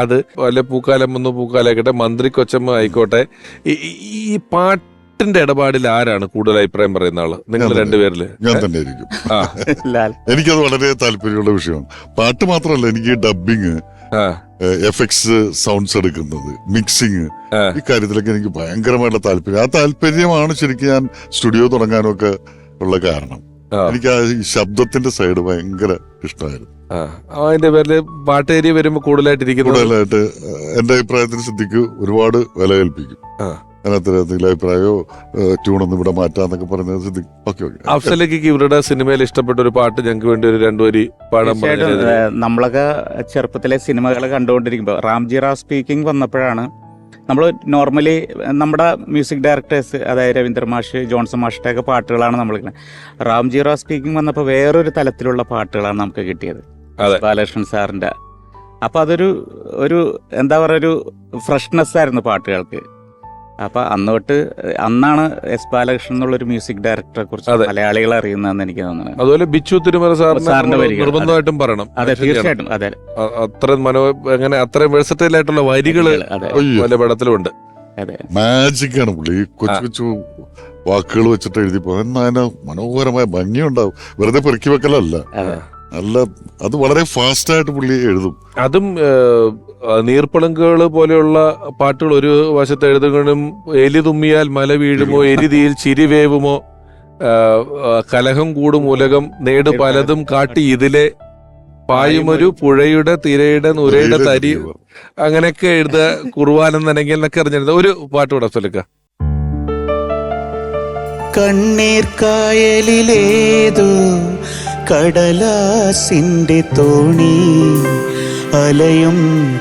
അത് വല്ല പൂക്കാലം വന്നു പൂക്കാലായിക്കോട്ടെ, മന്ത്രി കൊച്ചമ്മ ആയിക്കോട്ടെ, ഈ പാട്ട് പാട്ടിന്റെ ഇടപാടിൽ ആരാണ് കൂടുതൽ അഭിപ്രായം പറയുന്ന ആള്? നിങ്ങൾ രണ്ടുപേരില്? ഞാൻ തന്നെ ആയിരിക്കും. ആ ലാൽ എനിക്കത് വളരെ താല്പര്യമുള്ള വിഷയമാണ്. പാട്ട് മാത്രമല്ല, എനിക്ക് ഡബിങ്, ആ എഫക്ട്സ്, സൗണ്ട്സ് എടുക്കുന്നത്, മിക്സിങ്, ആ. ഈ കാര്യത്തിലൊക്കെ എനിക്ക് ഭയങ്കരമായിട്ടുള്ള താല്പര്യം. ആ താല്പര്യമാണ് ശരിക്കും ഞാൻ സ്റ്റുഡിയോ തുടങ്ങാനും ഒക്കെ ഉള്ള കാരണം. ആ. എനിക്ക് ആ ഈ ശബ്ദത്തിന്റെ സൈഡ് ഭയങ്കര ഇഷ്ടമായിരുന്നു. ആ. അതിന്റെ പേരില് പാട്ട് ഏരിയ വരുമ്പോ കൂടുതലായിട്ടിരിക്കുന്നത് കൂടുതലായിട്ട് എന്റെ അഭിപ്രായത്തിന് സിദ്ദിഖ് ഒരുപാട് വില കൽപ്പിക്കും. ആ. അതിനകത്ത് എന്തെങ്കിലും അഭിപ്രായമോ ട്യൂണൊന്നും ഇവിടെ മാറ്റാന്നൊക്കെ പറഞ്ഞത് സിദ്ദിഖ് ഓക്കെ ഓക്കെ. അഫ്സലേക്ക് ഇവരുടെ സിനിമയിൽ ഇഷ്ടപ്പെട്ട ഒരു പാട്ട് ഞങ്ങൾക്ക് വേണ്ടി ഒരു 2 വരി പാടാൻ തീർച്ചയായിട്ടും പറഞ്ഞത്? നമ്മളൊക്കെ ചെറുപ്പത്തിലെ സിനിമകൾ കണ്ടുകൊണ്ടിരിക്കുമ്പോൾ റാംജി റാവ് സ്പീക്കിംഗ് വന്നപ്പോഴാണ് നമ്മൾ നോർമലി നമ്മുടെ മ്യൂസിക് ഡയറക്ടേഴ്സ്, അതായത് രവീന്ദ്ര മാഷ്, ജോൺസൺ മാഷിന്റെ ഒക്കെ പാട്ടുകളാണ് നമ്മൾ റാംജി റാവ് സ്പീക്കിംഗ് വന്നപ്പോൾ വേറൊരു തലത്തിലുള്ള പാട്ടുകളാണ് നമുക്ക് കിട്ടിയത്. അതെ. ബാലകൃഷ്ണൻ സാറിന്റെ. അപ്പൊ അതൊരു എന്താ പറയുക, ഒരു ഫ്രഷ്നെസ് ആയിരുന്നു പാട്ടുകൾക്ക്. അപ്പൊ അന്നാണ് എസ് ബാലകൃഷ്ണൻ എന്നുള്ളൊരു മ്യൂസിക് ഡയറക്ടറെ കുറിച്ച് അതെ. മലയാളികൾ അറിയുന്നതെന്ന് എനിക്ക് തോന്നുന്നത്. അതുപോലെ ബിച്ചു തിരുമല സാറിന്റെ സാറിന് വരികൾ. നിർബന്ധമായിട്ടും പറയണം. അതെ, തീർച്ചയായിട്ടും. അതെ അത്രയും അങ്ങനെ അത്രയും വെഴ്സറ്റൈൽ ആയിട്ടുള്ള വരികള് അതെ പല പടത്തിലുണ്ട്. അതെ. മാജിക് ആണ് പുള്ളി. ഈ കൊച്ചു കൊച്ചു വാക്കുകൾ വെച്ചിട്ട് എഴുതിപ്പോ അതിന് മനോഹരമായ ഭംഗിയുണ്ടാവും. വെറുതെ പെറുക്കി വെക്കലല്ല, അതെ. നല്ല അത് വളരെ ഫാസ്റ്റ് ആയിട്ട് പുള്ളി എഴുതും. അതും നീർപ്പളുങ്കുകൾ പോലെയുള്ള പാട്ടുകൾ ഒരു വശത്ത് എഴുതുകയും എലി തുമ്മിയാൽ മല വീഴുമോ, എരിതിയിൽ ചിരിവേവുമോ, കലഹം കൂടും ഉലകം നേട് പലതും കാട്ടി ഇതിലെ പായുമൊരു പുഴയുടെ തിരയുടെ നുരയുടെ തരി, അങ്ങനെയൊക്കെ എഴുതുക. കുറുവാനം നനങ്ങിൽ എന്നൊക്കെ അറിഞ്ഞിരുന്നത് ഒരു പാട്ട് കൂടെ അഫ്സലിക്ക. കണ്ണീർ കായലിലേതോ കടലാസിന്റെ തോണി, അലയും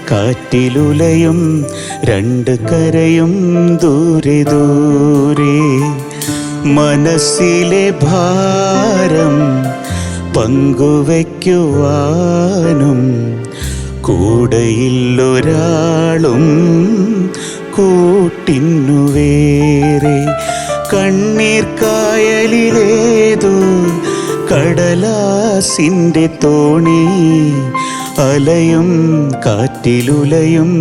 കാറ്റിലുലയും 2 കരയും ദൂരെ ദൂരെ, മനസ്സിലെ ഭാരം പങ്കുവയ്ക്കുവാനും കൂടെയില്ലൊരാളും കൂട്ടിന്നു വേറെ. കണ്ണീർ കായലിലേതോ കടലാസിന്റെ തോണി, അലയും കാറ്റിലുലയും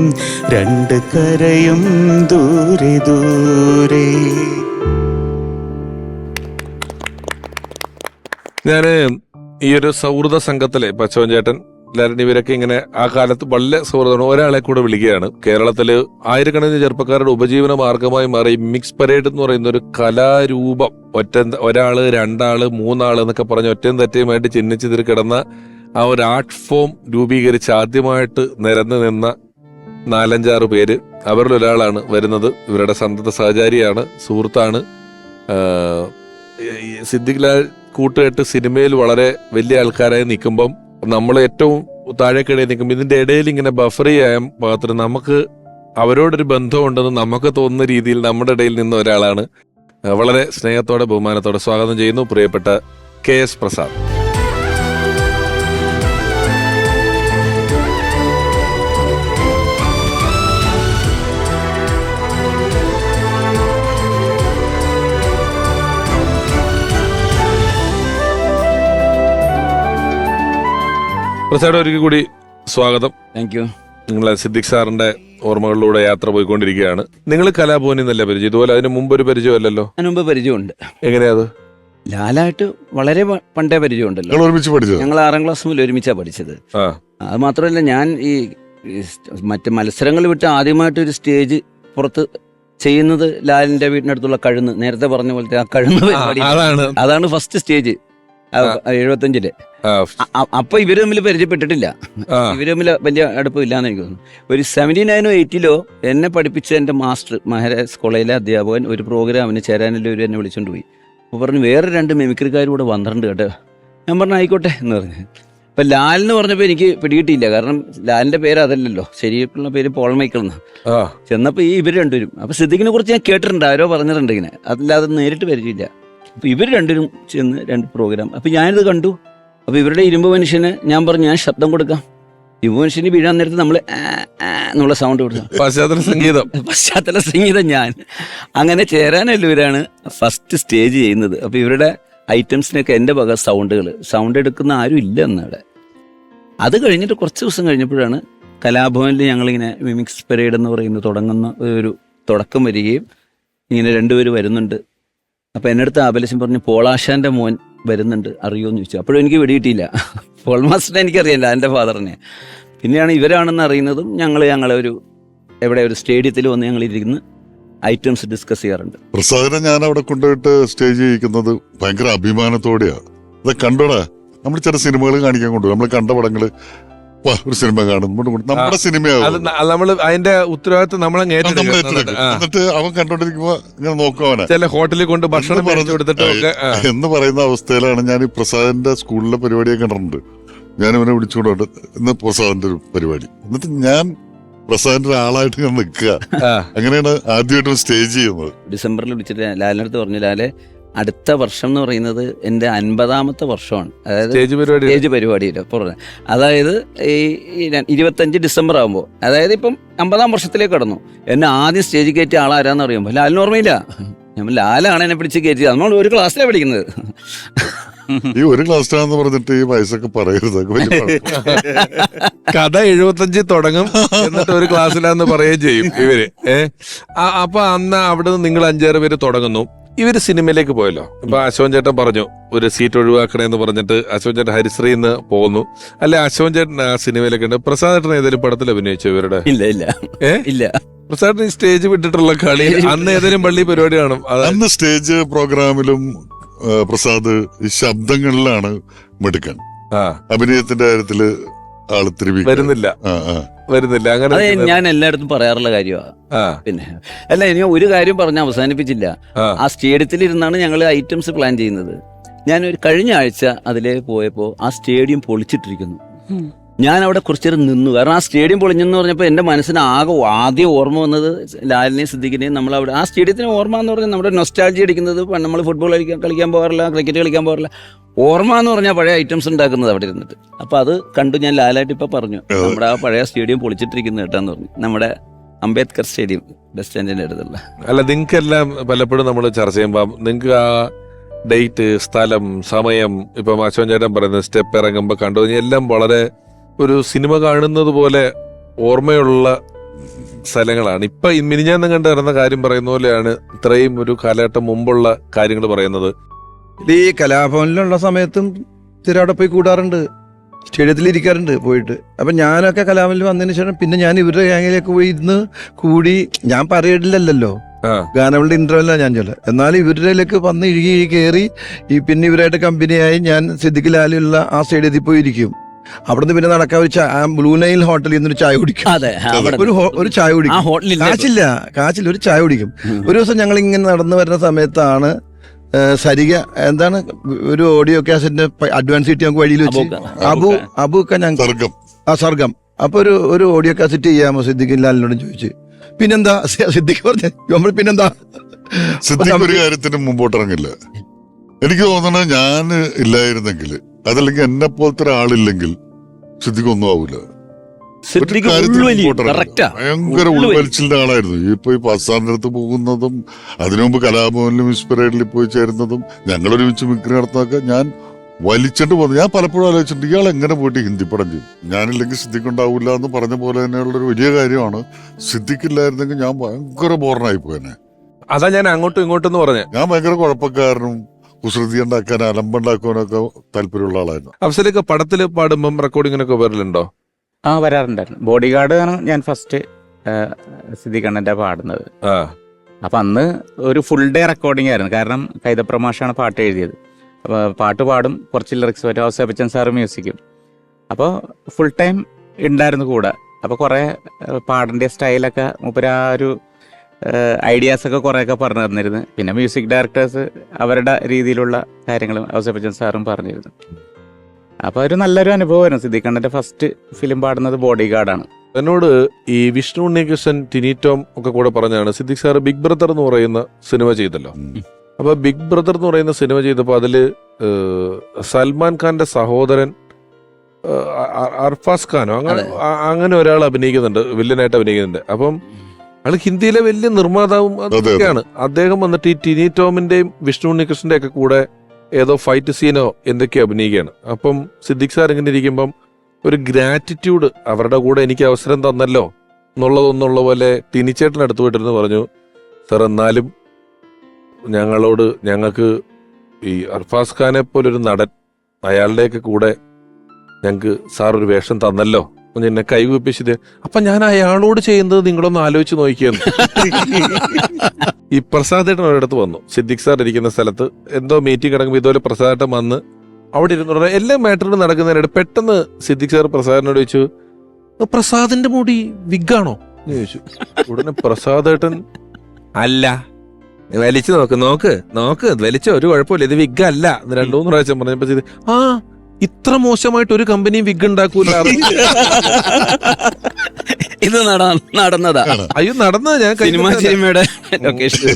2 കരയും ദൂരെ ദൂരെ. ഞാന് ഈ ഒരു സൗഹൃദ സംഘത്തിലെ പച്ചവൻ ചേട്ടൻ, ലാരൻ ഇവരൊക്കെ ഇങ്ങനെ ആ കാലത്ത് വളരെ സൗഹൃദമാണ്. ഒരാളെ കൂടെ വിളിക്കുകയാണ്. കേരളത്തില് ആയിരക്കണക്കിന് ചെറുപ്പക്കാരുടെ ഉപജീവന മാർഗമായി മാറി മിക്സ് പരേഡ് എന്ന് പറയുന്ന ഒരു കലാരൂപം. ഒരാള്, 2 ആള്, 3 ആള് എന്നൊക്കെ പറഞ്ഞ് ഒറ്റയും തെറ്റയുമായിട്ട് ചിഹ്നിച്ചിതിൽ കിടന്ന ആ ഒരു ആർട്ട് ഫോം രൂപീകരിച്ച് ആദ്യമായിട്ട് നിരന്ന് നിന്ന 4-5 പേര്. അവരിൽ ഒരാളാണ് വരുന്നത്. ഇവരുടെ സന്തത സഹചാരിയാണ്, സുഹൃത്താണ്. സിദ്ദിഖ് ലാൽ കൂട്ടുകെട്ട് സിനിമയിൽ വളരെ വലിയ ആൾക്കാരായി നിൽക്കുമ്പം നമ്മൾ ഏറ്റവും താഴേക്കിടയിൽ നിൽക്കുമ്പോൾ ഇതിന്റെ ഇടയിൽ ഇങ്ങനെ ബഫർ ചെയ്യാൻ പാകത്തിന് നമുക്ക് അവരോടൊരു ബന്ധമുണ്ടെന്ന് നമുക്ക് തോന്നുന്ന രീതിയിൽ നമ്മുടെ ഇടയിൽ നിന്ന ഒരാളാണ്. വളരെ സ്നേഹത്തോടെ ബഹുമാനത്തോടെ സ്വാഗതം ചെയ്യുന്നു പ്രിയപ്പെട്ട KS പ്രസാദ്. പ്രസാദ്, ഒരിക്കൽ കൂടി സ്വാഗതം. Thank you. നിങ്ങൾ സിദ്ദിഖ് സാറിന്റെ ഓർമ്മകളിലൂടെ യാത്ര പോയിക്കൊണ്ടിരിക്കുകയാണ്. നിങ്ങൾ കലാഭവനിൽ നിന്നല്ലേ പരിചയം? ഇതുപോലെ അതിന് മുമ്പ് ഒരു പരിചയമല്ലല്ലോ? അതിന് മുമ്പ് പരിചയമുണ്ട്. എങ്ങനെയാ അത്? ലാലായിട്ട് വളരെ പണ്ടേ പരിചയമുണ്ടല്ലോ. ഞങ്ങൾ ഒരുമിച്ച് പഠിച്ചത്. ഞങ്ങൾ 6ാം ക്ലാസ് മുതൽ ഒരുമിച്ചാണ് പഠിച്ചത്. ആ. അത് മാത്രമല്ല, ഞാൻ ഈ മറ്റ് മത്സരങ്ങൾ വിട്ട് ആദ്യമായിട്ട് ഒരു സ്റ്റേജ് പുറത്ത് ചെയ്യുന്നത് ലാലിന്റെ വീടിനടുത്തുള്ള കഴുന്ന്, നേരത്തെ പറഞ്ഞ പോലത്തെ ആ കഴുന്ന് പരിപാടി. അതാണ് ഫസ്റ്റ് സ്റ്റേജ് 75-ല്. അപ്പൊ ഇവര് തമ്മിൽ പരിചയപ്പെട്ടിട്ടില്ല. ഇവര് തമ്മിൽ വലിയ അടുപ്പമില്ലാന്ന് എനിക്ക് തോന്നുന്നു. ഒരു 79 80 എന്നെ പഠിപ്പിച്ച എന്റെ മാസ്റ്റർ, മഹാരാജ് കോളേജിലെ അധ്യാപകൻ, ഒരു പ്രോഗ്രാമിന് ചേരാനില്ല ഒരു എന്നെ വിളിച്ചോണ്ട് പോയി. അപ്പോൾ പറഞ്ഞു വേറെ 2 മിമിക്രിക്കാരും കൂടെ വന്നിട്ടുണ്ട് കേട്ടോ. ഞാൻ പറഞ്ഞു ആയിക്കോട്ടെ എന്ന് പറഞ്ഞു. അപ്പൊ ലാലെന്ന് പറഞ്ഞപ്പോൾ എനിക്ക് പിടികിട്ടിയില്ല. കാരണം ലാലിന്റെ പേര് അതല്ലല്ലോ, ശരിയായിട്ടുള്ള പേര് പോൾ മൈക്കിൾ എന്നാ. ചെന്നപ്പോ ഇവര് 2 പേരും. അപ്പൊ സിദ്ദിഖിനെ കുറിച്ച് ഞാൻ കേട്ടിട്ടുണ്ട്, ആരോ പറഞ്ഞിട്ടുണ്ട് ഇങ്ങനെ, അതല്ലാതെ നേരിട്ട് പരിചയമില്ല. അപ്പൊ ഇവർ 2 പേരും ചെന്ന് 2 പ്രോഗ്രാം. അപ്പൊ ഞാനിത് കണ്ടു. അപ്പൊ ഇവരുടെ ഇരുമ്പ് മനുഷ്യന് ഞാൻ പറഞ്ഞു ഞാൻ ശബ്ദം കൊടുക്കാം. ഇരുമ്പ് മനുഷ്യന് വീഴാൻ നേരത്ത് നമ്മൾ എന്നുള്ള സൗണ്ട് കൊടുത്തു. പശ്ചാത്തല സംഗീതം ഞാൻ അങ്ങനെ ചേരാനല്ലവരാണ് ഫസ്റ്റ് സ്റ്റേജ് ചെയ്യുന്നത്. അപ്പൊ ഇവരുടെ ഐറ്റംസിനൊക്കെ എൻ്റെ വക സൗണ്ട് എടുക്കുന്ന ആരും ഇല്ല എന്നവിടെ. അത് കഴിഞ്ഞിട്ട് കുറച്ച് ദിവസം കഴിഞ്ഞപ്പോഴാണ് കലാഭവനിൽ ഞങ്ങളിങ്ങനെ മിമിക്സ് പരേഡ് എന്ന് പറയുന്നത് തുടങ്ങുന്ന ഒരു തുടക്കം വരികയും ഇങ്ങനെ രണ്ടുപേര് വരുന്നുണ്ട്. അപ്പോൾ എൻ്റെ അടുത്ത് അഭിലാഷം പറഞ്ഞു പോളാശാൻ്റെ മോൻ വരുന്നുണ്ട്, അറിയുമോ ചോദിച്ചു. അപ്പോഴും എനിക്ക് വെടിയിട്ടില്ല. പോൾ മാസ്റ്ററിനെ എനിക്കറിയില്ല, എൻ്റെ ഫാദറിനെ. പിന്നെയാണ് ഇവരാണെന്ന് അറിയുന്നതും. ഞങ്ങളെ ഒരു സ്റ്റേഡിയത്തിൽ വന്ന് ഞങ്ങളിരുന്ന് ഐറ്റംസ് ഡിസ്കസ് ചെയ്യാറുണ്ട്. പ്രസാദിനെ ഞാൻ അവിടെ കൊണ്ടുപോയിട്ട് സ്റ്റേജ് ചെയ്യിക്കുന്നത് ഭയങ്കര അഭിമാനത്തോടെയാണ്. അത് കണ്ടോടാ, നമ്മൾ ചില സിനിമകൾ കാണിക്കാൻ കൊണ്ടുപോകും, നമ്മൾ കണ്ട പടങ്ങള് ഒരു സിനിമ കാണും, നമ്മുടെ സിനിമയാവും, നമ്മള് അതിന്റെ ഉത്തരവാദിത്വം നമ്മളെ എന്നിട്ട് അവൻ കണ്ടോണ്ടിരിക്കുമ്പോ ഇങ്ങനെ നോക്കും അവനെ. ചില ഹോട്ടലിൽ കൊണ്ട് ഭക്ഷണം എന്ന് പറയുന്ന അവസ്ഥയിലാണ് ഞാൻ ഈ പ്രസാദിന്റെ സ്കൂളിലെ പരിപാടിയൊക്കെ കണ്ടിട്ടുണ്ട്. ഞാൻ ഇവനെ വിളിച്ചുകൊണ്ട് ഇന്ന് പ്രസാദിന്റെ ഒരു പരിപാടി, എന്നിട്ട് ഞാൻ പ്രസാദിന്റെ ആളായിട്ട് ഞാൻ നിൽക്കുക. അങ്ങനെയാണ് ആദ്യമായിട്ട് സ്റ്റേജ് ചെയ്യുന്നത്. ഡിസംബറിൽ വിളിച്ചിട്ട് ലാലിനടുത്ത് പറഞ്ഞു, ലാലെ അടുത്ത വർഷം എന്ന് പറയുന്നത് എൻ്റെ 50ാമത്തെ വർഷമാണ്, അതായത് സ്റ്റേജ് പരിപാടിയില്ല പുറമെ. അതായത് ഈ 25 ഡിസംബർ ആകുമ്പോൾ, അതായത് ഇപ്പം 50ാം വർഷത്തിലേക്ക് കടന്നു. എന്നെ ആദ്യം സ്റ്റേജ് കയറ്റിയ ആളാരാന്ന് അറിയുമ്പോൾ ലാലിന് ഓർമ്മയില്ല. ഞാൻ ലാലാണ് എന്നെ പിടിച്ച് കയറ്റിയത്. നമ്മൾ ഒരു ക്ലാസ്സിലാണ് പഠിക്കുന്നത്. ഈ ഒരു ക്ലാസ്സിലാന്ന് പറഞ്ഞിട്ട് ഈ വയസ്സൊക്കെ പറയരുത്. കഥ 75 തുടങ്ങും, എന്നിട്ട് ഒരു ക്ലാസ്സിലാന്ന് പറയുകയും ചെയ്യും ഇവര്. അപ്പൊ അന്ന് അവിടെ നിന്ന് നിങ്ങൾ 5-6 പേര് തുടങ്ങുന്നു. ഇവര് സിനിമയിലേക്ക് പോയല്ലോ. ഇപ്പൊ അശോകൻ ചേട്ടൻ പറഞ്ഞു ഒരു സീറ്റ് ഒഴിവാക്കണേന്ന് പറഞ്ഞിട്ട് അശോകൻ ചേട്ടൻ ഹരിശ്രീന്ന് പോകുന്നു. അല്ലെ അശോകൻ ചേട്ടൻ ആ സിനിമയിലേക്ക് ഉണ്ട്. പ്രസാദ് ചേട്ടൻ ഏതെങ്കിലും പടത്തിൽ അഭിനയിച്ചു ഇവരുടെ? ഇല്ല. പ്രസാദ് ഈ സ്റ്റേജ് വിട്ടിട്ടുള്ള കളി അന്ന് ഏതെങ്കിലും പള്ളി പരിപാടി കാണും. അന്ന് സ്റ്റേജ് പ്രോഗ്രാമിലും പ്രസാദ് ഈ ശബ്ദങ്ങളിലാണ് മിടുക്കൻ. അഭിനയത്തിന്റെ കാര്യത്തില് ആള് തിരുവി വരുന്നില്ല. അങ്ങനെ ഞാൻ എല്ലായിടത്തും പറയാറുള്ള കാര്യമാണ്. പിന്നെ അല്ല, ഇനി ഒരു കാര്യം പറഞ്ഞ് അവസാനിപ്പിച്ചില്ല. ആ സ്റ്റേഡിയത്തിൽ ഇരുന്നാണ് ഞങ്ങൾ ഐറ്റംസ് പ്ലാൻ ചെയ്യുന്നത്. ഞാൻ ഒരു കഴിഞ്ഞ ആഴ്ച അതിലേക്ക് പോയപ്പോൾ ആ സ്റ്റേഡിയം പൊളിച്ചിട്ടിരിക്കുന്നു. ഞാൻ അവിടെ കുറച്ചേരം നിന്നു. കാരണം ആ സ്റ്റേഡിയം പൊളിഞ്ഞെന്ന് പറഞ്ഞപ്പോൾ എൻ്റെ മനസ്സിന് ആദ്യം ഓർമ്മ വന്നത് ലാലിനെയും സിദ്ദിഖിനെയും. നമ്മളവിടെ ആ സ്റ്റേഡിയത്തിന് ഓർമ്മ എന്ന് പറഞ്ഞാൽ നമ്മുടെ നൊസ്റ്റാൾജി അടിക്കുന്നത്, നമ്മൾ ഫുട്ബോൾ കളിക്കാൻ പോകാറില്ല, ക്രിക്കറ്റ് കളിക്കാൻ പോകാറില്ല. ഓർമ്മ എന്ന് പറഞ്ഞാൽ പഴയ ഐറ്റംസ് ഉണ്ടാക്കുന്നത് അവിടെ ഇരുന്നിട്ട്. അപ്പൊ അത് കണ്ടു ഞാൻ ലാലായിട്ട് ഇപ്പൊ പറഞ്ഞു, നമ്മുടെ ആ പഴയ സ്റ്റേഡിയം പൊളിച്ചിട്ടിരിക്കുന്നത് കേട്ടാന്ന് പറഞ്ഞു. നമ്മുടെ അംബേദ്കർ സ്റ്റേഡിയം ബസ് സ്റ്റാൻഡിന്റെ അടുത്തുള്ള. അല്ല, നിങ്ങൾക്കെല്ലാം പലപ്പോഴും നമ്മൾ ചർച്ച ചെയ്യുമ്പോൾ നിങ്ങൾക്ക് ആ ഡേറ്റ്, സ്ഥലം, സമയം, ഇപ്പൊ അശോകൻ ചേട്ടൻ പറയുന്നത് സ്റ്റെപ്പ് ഇറങ്ങുമ്പോൾ കണ്ടു എല്ലാം വളരെ ഒരു സിനിമ കാണുന്നത് പോലെ ഓർമ്മയുള്ള സ്ഥലങ്ങളാണ്. ഇപ്പൊ മിനിഞ്ഞാന്ന് കണ്ടിരുന്ന കാര്യം പറയുന്ന പോലെയാണ് ഇത്രയും ഒരു കാലഘട്ടം മുമ്പുള്ള കാര്യങ്ങൾ പറയുന്നത്. ഈ കലാഭവനിലുള്ള സമയത്തും സ്ഥിരം അവിടെ പോയി കൂടാറുണ്ട്, സ്റ്റേഡിയത്തിൽ ഇരിക്കാറുണ്ട് പോയിട്ട്. അപ്പം ഞാനൊക്കെ കലാഭവനിൽ വന്നതിന് ശേഷം പിന്നെ ഞാൻ ഇവരുടെ ഗ്യാങ്ങിലേക്ക് പോയി ഇരുന്ന് കൂടി. ഞാൻ പറയില്ലല്ലോ, ഗാനങ്ങളുടെ ഇന്റർവെല്ലാണ് ഞാൻ ചൊല്ല. എന്നാലും ഇവരിലേക്ക് വന്ന് ഇഴുകി കയറി പിന്നെ ഇവരായിട്ട് കമ്പനിയായി ഞാൻ സിദ്ദിഖ് ലാലുള്ള ആ സ്റ്റേഡിയത്തിൽ പോയി ഇരിക്കും. അവിടുന്ന് പിന്നെ നടക്കാൻ ബ്ലൂ നൈൽ ഹോട്ടലിൽ നിന്നൊരു ചായ കുടിക്കും. ഒരു ചായ കുടിക്കും, കാച്ചില്ല ഒരു ചായ കുടിക്കും. ഒരു ദിവസം ഞങ്ങൾ ഇങ്ങനെ നടന്നു വരുന്ന സമയത്താണ് സരിക എന്താണ് ഒരു ഓഡിയോ കാസറ്റിന്റെ അഡ്വാൻസ് കിട്ടി നമുക്ക് വഴിയിൽ വെച്ച് അബു ഒക്കെ ഞങ്ങൾ സർഗം അപ്പൊ ഒരു ഓഡിയോ കാസറ്റ് ചെയ്യാമോ സിദ്ദിഖ് ലാലിനോട് ചോദിച്ചു. പിന്നെന്താ സിദ്ദിഖ് പറഞ്ഞു, നമ്മൾ പിന്നെന്താ സിദ്ദിഖ് ഒരു കാര്യത്തിന് മുമ്പോട്ടിറങ്ങില്ല. എനിക്ക് തോന്നണ ഞാൻ ഇല്ലായിരുന്നെങ്കിൽ, അതല്ലെങ്കിൽ എന്നെ പോലത്തെ ഒരാളില്ലെങ്കിൽ സിദ്ദിഖ് ഒന്നും ആവൂല. ഭയങ്കര ഉൾവലിച്ചിന്റെ ആളായിരുന്നു. ഇപ്പൊ ഈ പാകിസ്ഥാന്റെ അടുത്ത് പോകുന്നതും അതിനു മുമ്പ് കലാഭവനിലും ഇൻസ്പിറേഡിൽ പോയി ചേരുന്നതും ഞങ്ങളൊരുമിച്ച് മിക്രി നടത്തുന്നതൊക്കെ ഞാൻ വലിച്ചിട്ട് പോകുന്നത്. ഞാൻ പലപ്പോഴും ആലോചിച്ചിട്ടുണ്ട്, ഇയാൾ എങ്ങനെ പോയിട്ട് ഹിന്ദി പടം ചെയ്യും. ഞാനില്ലെങ്കിൽ സിദ്ദിഖ് ഉണ്ടാവില്ല എന്ന് പറഞ്ഞ പോലെ തന്നെയുള്ളൊരു വലിയ കാര്യമാണ്. സിദ്ദിഖ് ഇല്ലായിരുന്നെങ്കിൽ ഞാൻ ഭയങ്കര ബോറനായി പോയെന്നെ. അതാ ഞാൻ അങ്ങോട്ടും ഇങ്ങോട്ടും പറഞ്ഞേ. ഞാൻ ഭയങ്കര കുഴപ്പക്കാരനും കുസൃതി ഉണ്ടാക്കാൻ അലമ്പുണ്ടാക്കാനൊക്കെ താല്പര്യമുള്ള ആളായിരുന്നു. അവസരമൊക്കെ പടത്തിൽ പാടുമ്പം റെക്കോർഡിങ്ങിനൊക്കെ വരലുണ്ടോ? വരാറുണ്ടായിരുന്നു. ബോഡി ഗാർഡ് ആണ് ഞാൻ ഫസ്റ്റ് സിദ്ദിഖ് അണ്ണന്റെ പാടുന്നത്. അപ്പൊ അന്ന് ഒരു ഫുൾ ഡേ റെക്കോർഡിംഗ് ആയിരുന്നു. കാരണം കൈതപ്രമാഷാണ് പാട്ട് എഴുതിയത്. അപ്പോൾ പാട്ട് പാടും, കുറച്ച് ലിറിക്സ് വരും, ഔസേപ്പച്ചൻ സാറ് മ്യൂസിക്കും. അപ്പോൾ ഫുൾ ടൈം ഉണ്ടായിരുന്നു കൂടെ. അപ്പോൾ കുറേ പാടിൻ്റെ സ്റ്റൈലൊക്കെ മൂപ്പര് ആ ഒരു ഐഡിയാസൊക്കെ കുറേയൊക്കെ പറഞ്ഞു തന്നിരുന്നു. പിന്നെ മ്യൂസിക് ഡയറക്ടേഴ്സ് അവരുടെ രീതിയിലുള്ള കാര്യങ്ങളും ഔസേപ്പച്ചൻ സാറും പറഞ്ഞിരുന്നു. അപ്പോൾ ഒരു നല്ലൊരു അനുഭവമായിരുന്നു. സിദ്ദിഖ് അണ്ണന്റെ ഫസ്റ്റ് ഫിലിം പാടുന്നത് ബോഡി ഗാർഡാണ്. എന്നോട് ഈ വിഷ്ണു ഉണ്ണികൃഷ്ണൻ, ടിനിറ്റോം ഒക്കെ കൂടെ പറഞ്ഞാണ് സിദ്ദിഖ് സാർ ബിഗ് ബ്രദർ എന്ന് പറയുന്ന സിനിമ ചെയ്തല്ലോ. അപ്പൊ ബിഗ് ബ്രദർ എന്ന് പറയുന്ന സിനിമ ചെയ്തപ്പോൾ അതില് സൽമാൻ ഖാന്റെ സഹോദരൻ അർഫാസ് ഖാനോ അങ്ങനെ ഒരാൾ അഭിനയിക്കുന്നുണ്ട്, വില്ലനായിട്ട് അഭിനയിക്കുന്നുണ്ട്. അപ്പം അയാൾ ഹിന്ദിയിലെ വലിയ നിർമ്മാതാവും അതൊക്കെയാണ്. അദ്ദേഹം വന്നിട്ട് ഈ ടിനിറ്റോമിന്റെയും വിഷ്ണു ഉണ്ണികൃഷ്ണന്റെ ഒക്കെ കൂടെ ഏതോ ഫൈറ്റ് സീനോ എന്തൊക്കെയോ അഭിനയിക്കുകയാണ്. അപ്പം സിദ്ദിഖ് സാർ ഇങ്ങനെ ഇരിക്കുമ്പം ഒരു ഗ്രാറ്റിറ്റ്യൂഡ്, അവരുടെ കൂടെ എനിക്ക് അവസരം തന്നല്ലോ എന്നുള്ളതൊന്നുള്ള പോലെ ടിനിച്ചേട്ടൻ അടുത്ത് പോയിട്ടിരുന്ന് പറഞ്ഞു, സാർ എന്നാലും ഞങ്ങൾക്ക് ഈ അർഫാസ് ഖാനെ പോലൊരു നടൻ, അയാളുടെയൊക്കെ കൂടെ ഞങ്ങൾക്ക് സാർ ഒരു വേഷം തന്നല്ലോ, എന്നെ കൈകൂപ്പിച്ചത്. അപ്പൊ ഞാൻ അയാളോട് ചെയ്യുന്നത് നിങ്ങളൊന്ന് ആലോചിച്ച് നോക്കിയെന്ന്. ഈ പ്രസാദേട്ടൻ ഒരിടത്ത് വന്നു, സിദ്ദിഖ് സാർ ഇരിക്കുന്ന സ്ഥലത്ത് എന്തോ മീറ്റിംഗ് കിടക്കുമ്പോൾ ഇതുപോലെ പ്രസാദേട്ടൻ വന്ന് അവിടെ ഇരുന്ന് എല്ലാ മാറ്ററിനും നടക്കുന്നതിനിടെ പെട്ടെന്ന് സിദ്ദിഖ് സാർ പ്രസാദിനോട് ചോദിച്ചു, പ്രസാദിന്റെ മുടി വിഗാണോ എന്ന് ചോദിച്ചു. ഉടനെ പ്രസാദേട്ടൻ, അല്ല, വലിച്ചു നോക്ക് വലിച്ചോ, ഒരു കുഴപ്പമില്ല, ഇത് വിഗ് അല്ല എന്ന് 2-3 പ്രാവശ്യം പറഞ്ഞപ്പോ ആ ഇത്ര മോശമായിട്ട് ഒരു കമ്പനിയും വിഗ് ഉണ്ടാക്കൂല. ഇത് നടന്നതാ. അയ്യോ നടന്നതാ, ഞാൻ സിനിമയുടെ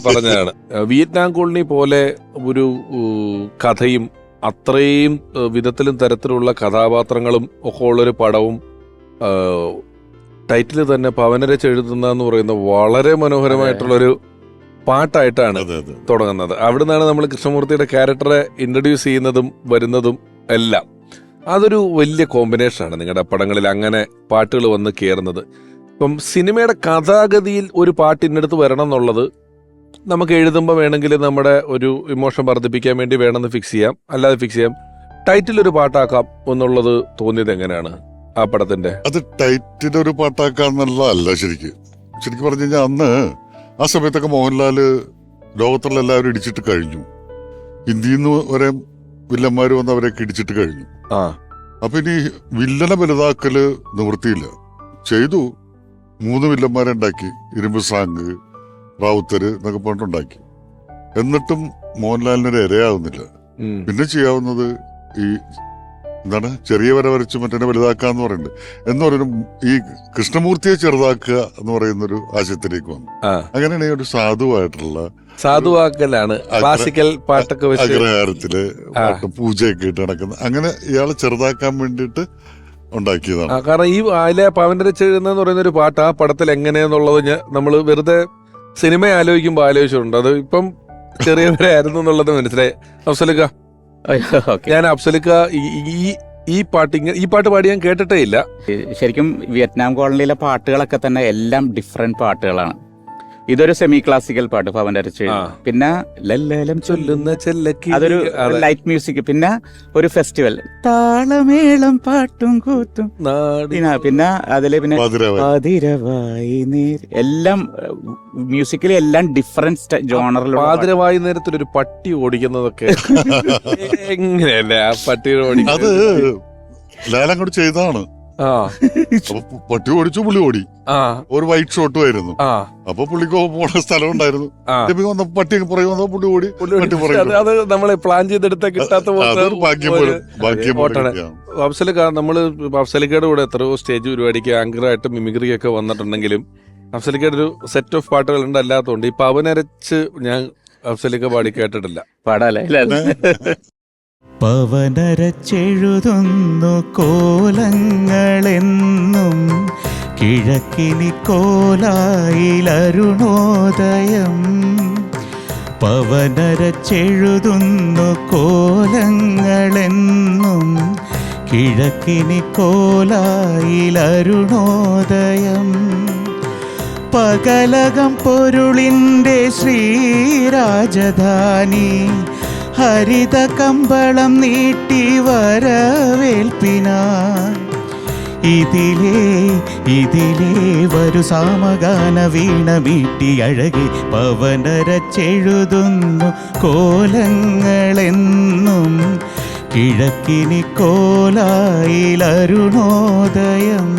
പറഞ്ഞതാണ്. വിയറ്റ്നാം കോളനി പോലെ ഒരു കഥയും അത്രയും വിധത്തിലും തരത്തിലുള്ള കഥാപാത്രങ്ങളും ഒക്കെ ഉള്ളൊരു പടവും ടൈറ്റിൽ തന്നെ പവനരച്ച് എഴുതുന്ന എന്ന് പറയുന്ന വളരെ മനോഹരമായിട്ടുള്ളൊരു പാട്ടായിട്ടാണ് തുടങ്ങുന്നത്. അവിടെ നിന്നാണ് നമ്മൾ കൃഷ്ണമൂർത്തിയുടെ ക്യാരക്ടറെ ഇൻട്രൊഡ്യൂസ് ചെയ്യുന്നതും വരുന്നതും എല്ലാം. അതൊരു വലിയ കോമ്പിനേഷനാണ് നിങ്ങളുടെ പടങ്ങളിൽ അങ്ങനെ പാട്ടുകൾ വന്ന് കയറുന്നത്. ഇപ്പം സിനിമയുടെ കഥാഗതിയിൽ ഒരു പാട്ട് ഇന്നടുത്ത് വരണം എന്നുള്ളത് നമുക്ക് എഴുതുമ്പോൾ വേണമെങ്കിൽ നമ്മുടെ ഒരു ഇമോഷൻ വർദ്ധിപ്പിക്കാൻ വേണ്ടി വേണമെന്ന് ഫിക്സ് ചെയ്യാം, അല്ലാതെ ഫിക്സ് ചെയ്യാം. ടൈറ്റിൽ ഒരു പാട്ടാക്കാം എന്നുള്ളത് തോന്നിയത് എങ്ങനെയാണ് ആ പടത്തിന്റെ? അത് ടൈറ്റിൽ ഒരു പാട്ടാക്കാന്നുള്ളതല്ല. ശരിക്കും പറഞ്ഞു കഴിഞ്ഞാൽ അന്ന് ആ സമയത്തൊക്കെ മോഹൻലാല് ലോകത്തുള്ള എല്ലാവരും ഇടിച്ചിട്ട് കഴിഞ്ഞു. ഹിന്ദിയിൽ നിന്ന് വരെ വില്ലന്മാര് വന്ന് അവരൊക്കെ ഇടിച്ചിട്ട് കഴിഞ്ഞു. അപ്പൊ ഇനി വില്ലനെ വലുതാക്കല് നിവൃത്തിയില്ല. ചെയ്തു, 3 വില്ലന്മാരെ ഉണ്ടാക്കി, ഇരുമ്പ് സാങ്ക്, റാവുത്തര് എന്നൊക്കെ പറഞ്ഞിട്ടുണ്ടാക്കി. എന്നിട്ടും മോഹൻലാലിനൊരു ഇരയാവുന്നില്ല. പിന്നെ ചെയ്യാവുന്നത് ഈ എന്താണ്, ചെറിയ വര വരച്ച് മറ്റേ വലുതാക്കാന്ന് പറയുന്നുണ്ട്. എന്ന് പറയുന്നത് ഈ കൃഷ്ണമൂർത്തിയെ ചെറുതാക്കുക എന്ന് പറയുന്നൊരു ആശയത്തിലേക്ക് വന്നു. അങ്ങനെയാണ് ഒരു സാധുവാക്കലാണ് ക്ലാസിക്കൽ പാട്ടൊക്കെ അഗ്രഹാരത്തില് പൂജയൊക്കെ ഇട്ട് നടക്കുന്നത്. അങ്ങനെ ഇയാളെ ചെറുതാക്കാൻ വേണ്ടിയിട്ട് ഉണ്ടാക്കിയതാണ്. കാരണം ഈ അതിലെ പവനരച്ച് എഴുതുന്ന പറയുന്ന ഒരു പാട്ട് ആ പടത്തിൽ എങ്ങനെയാന്നുള്ളത് നമ്മൾ വെറുതെ സിനിമ ആലോചിക്കുമ്പോൾ ആലോചിച്ചിട്ടുണ്ട്. അത് ഇപ്പം ചെറിയവരായിരുന്നു എന്നുള്ളത് മനസ്സിലായി. അഫ്സലിക്ക, ഞാൻ അഫ്സലിക്ക ഈ പാട്ട് പാടി ഞാൻ കേട്ടിട്ടേ ഇല്ല. ശരിക്കും വിയറ്റ്നാം കോളനിയിലെ പാട്ടുകളൊക്കെ തന്നെ എല്ലാം ഡിഫറെന്റ് പാട്ടുകളാണ്. ഇതൊരു സെമി ക്ലാസിക്കൽ പാട്ട് പവനരച്ച്, പിന്നെ ലല്ലലം ചൊല്ലുന്ന ചെല്ലക്ക്, അതൊരു ലൈറ്റ് മ്യൂസിക്, പിന്നെ ഒരു ഫെസ്റ്റിവൽ താളമേളം പാട്ടും കൂത്തും, പിന്നെ അതില് പിന്നെ പാതിരവായി എല്ലാം മ്യൂസിക്കലി എല്ലാം ഡിഫറെന്റ് ജോണറിൽ. പാതിരവായി നേരത്തിലൊരു പട്ടി ഓടിക്കുന്നതൊക്കെ എങ്ങനെയല്ലേ ആ പട്ടിയുടെ ഓടിക്കുന്നത്? ലാലം കൂടി ചെയ്താണ്. പട്ടി ഓടിച്ചു, പുള്ളി ഓടി. ഒരു വൈറ്റ് ഷോട്ടും ആയിരുന്നു. അപ്പൊ പുള്ളിക്ക് പോണ സ്ഥലം ഉണ്ടായിരുന്നു. പട്ടി പുറകെ വന്നപ്പോ പുള്ളി ഓടി. അത് നമ്മള് പ്ലാൻ ചെയ്തെടുത്ത കിട്ടാത്ത അഫ്സലിക്കയുടെ കൂടെ എത്രയോ സ്റ്റേജ് പരിപാടിക്ക് ആങ്കറായിട്ട് മിമിക്രിയൊക്കെ വന്നിട്ടുണ്ടെങ്കിലും അഫ്സലിക്കയുടെ ഒരു സെറ്റ് ഓഫ് പാട്ടുകൾ ഉണ്ട്. അല്ലാത്തതുകൊണ്ട് ഈ പവനരച്ച് ഞാൻ അഫ്സലിക്ക പാടി കേട്ടിട്ടില്ല. പാടാല്ലേ? പവനരച്ചെഴുതുന്നു കോലങ്ങളെന്നും കിഴക്കിനി കോലായിലരുണോദയം. പവനരച്ചെഴുതുന്നു കോലങ്ങളെന്നും കിഴക്കിനി കോലായിലരുണോദയം. പകലകം പൊരുളിൻ്റെ ശ്രീരാജധാനി ഹരിത കമ്പളം നീട്ടി വരവേൽപ്പിനാൻ. ഇതിലേ വരു സാമഗാന വീണ മീട്ടി അഴകി പവനരച്ചെഴുതുന്നു കോലങ്ങളെന്നും കിഴക്കിനി കോലായിലരുണോദയം.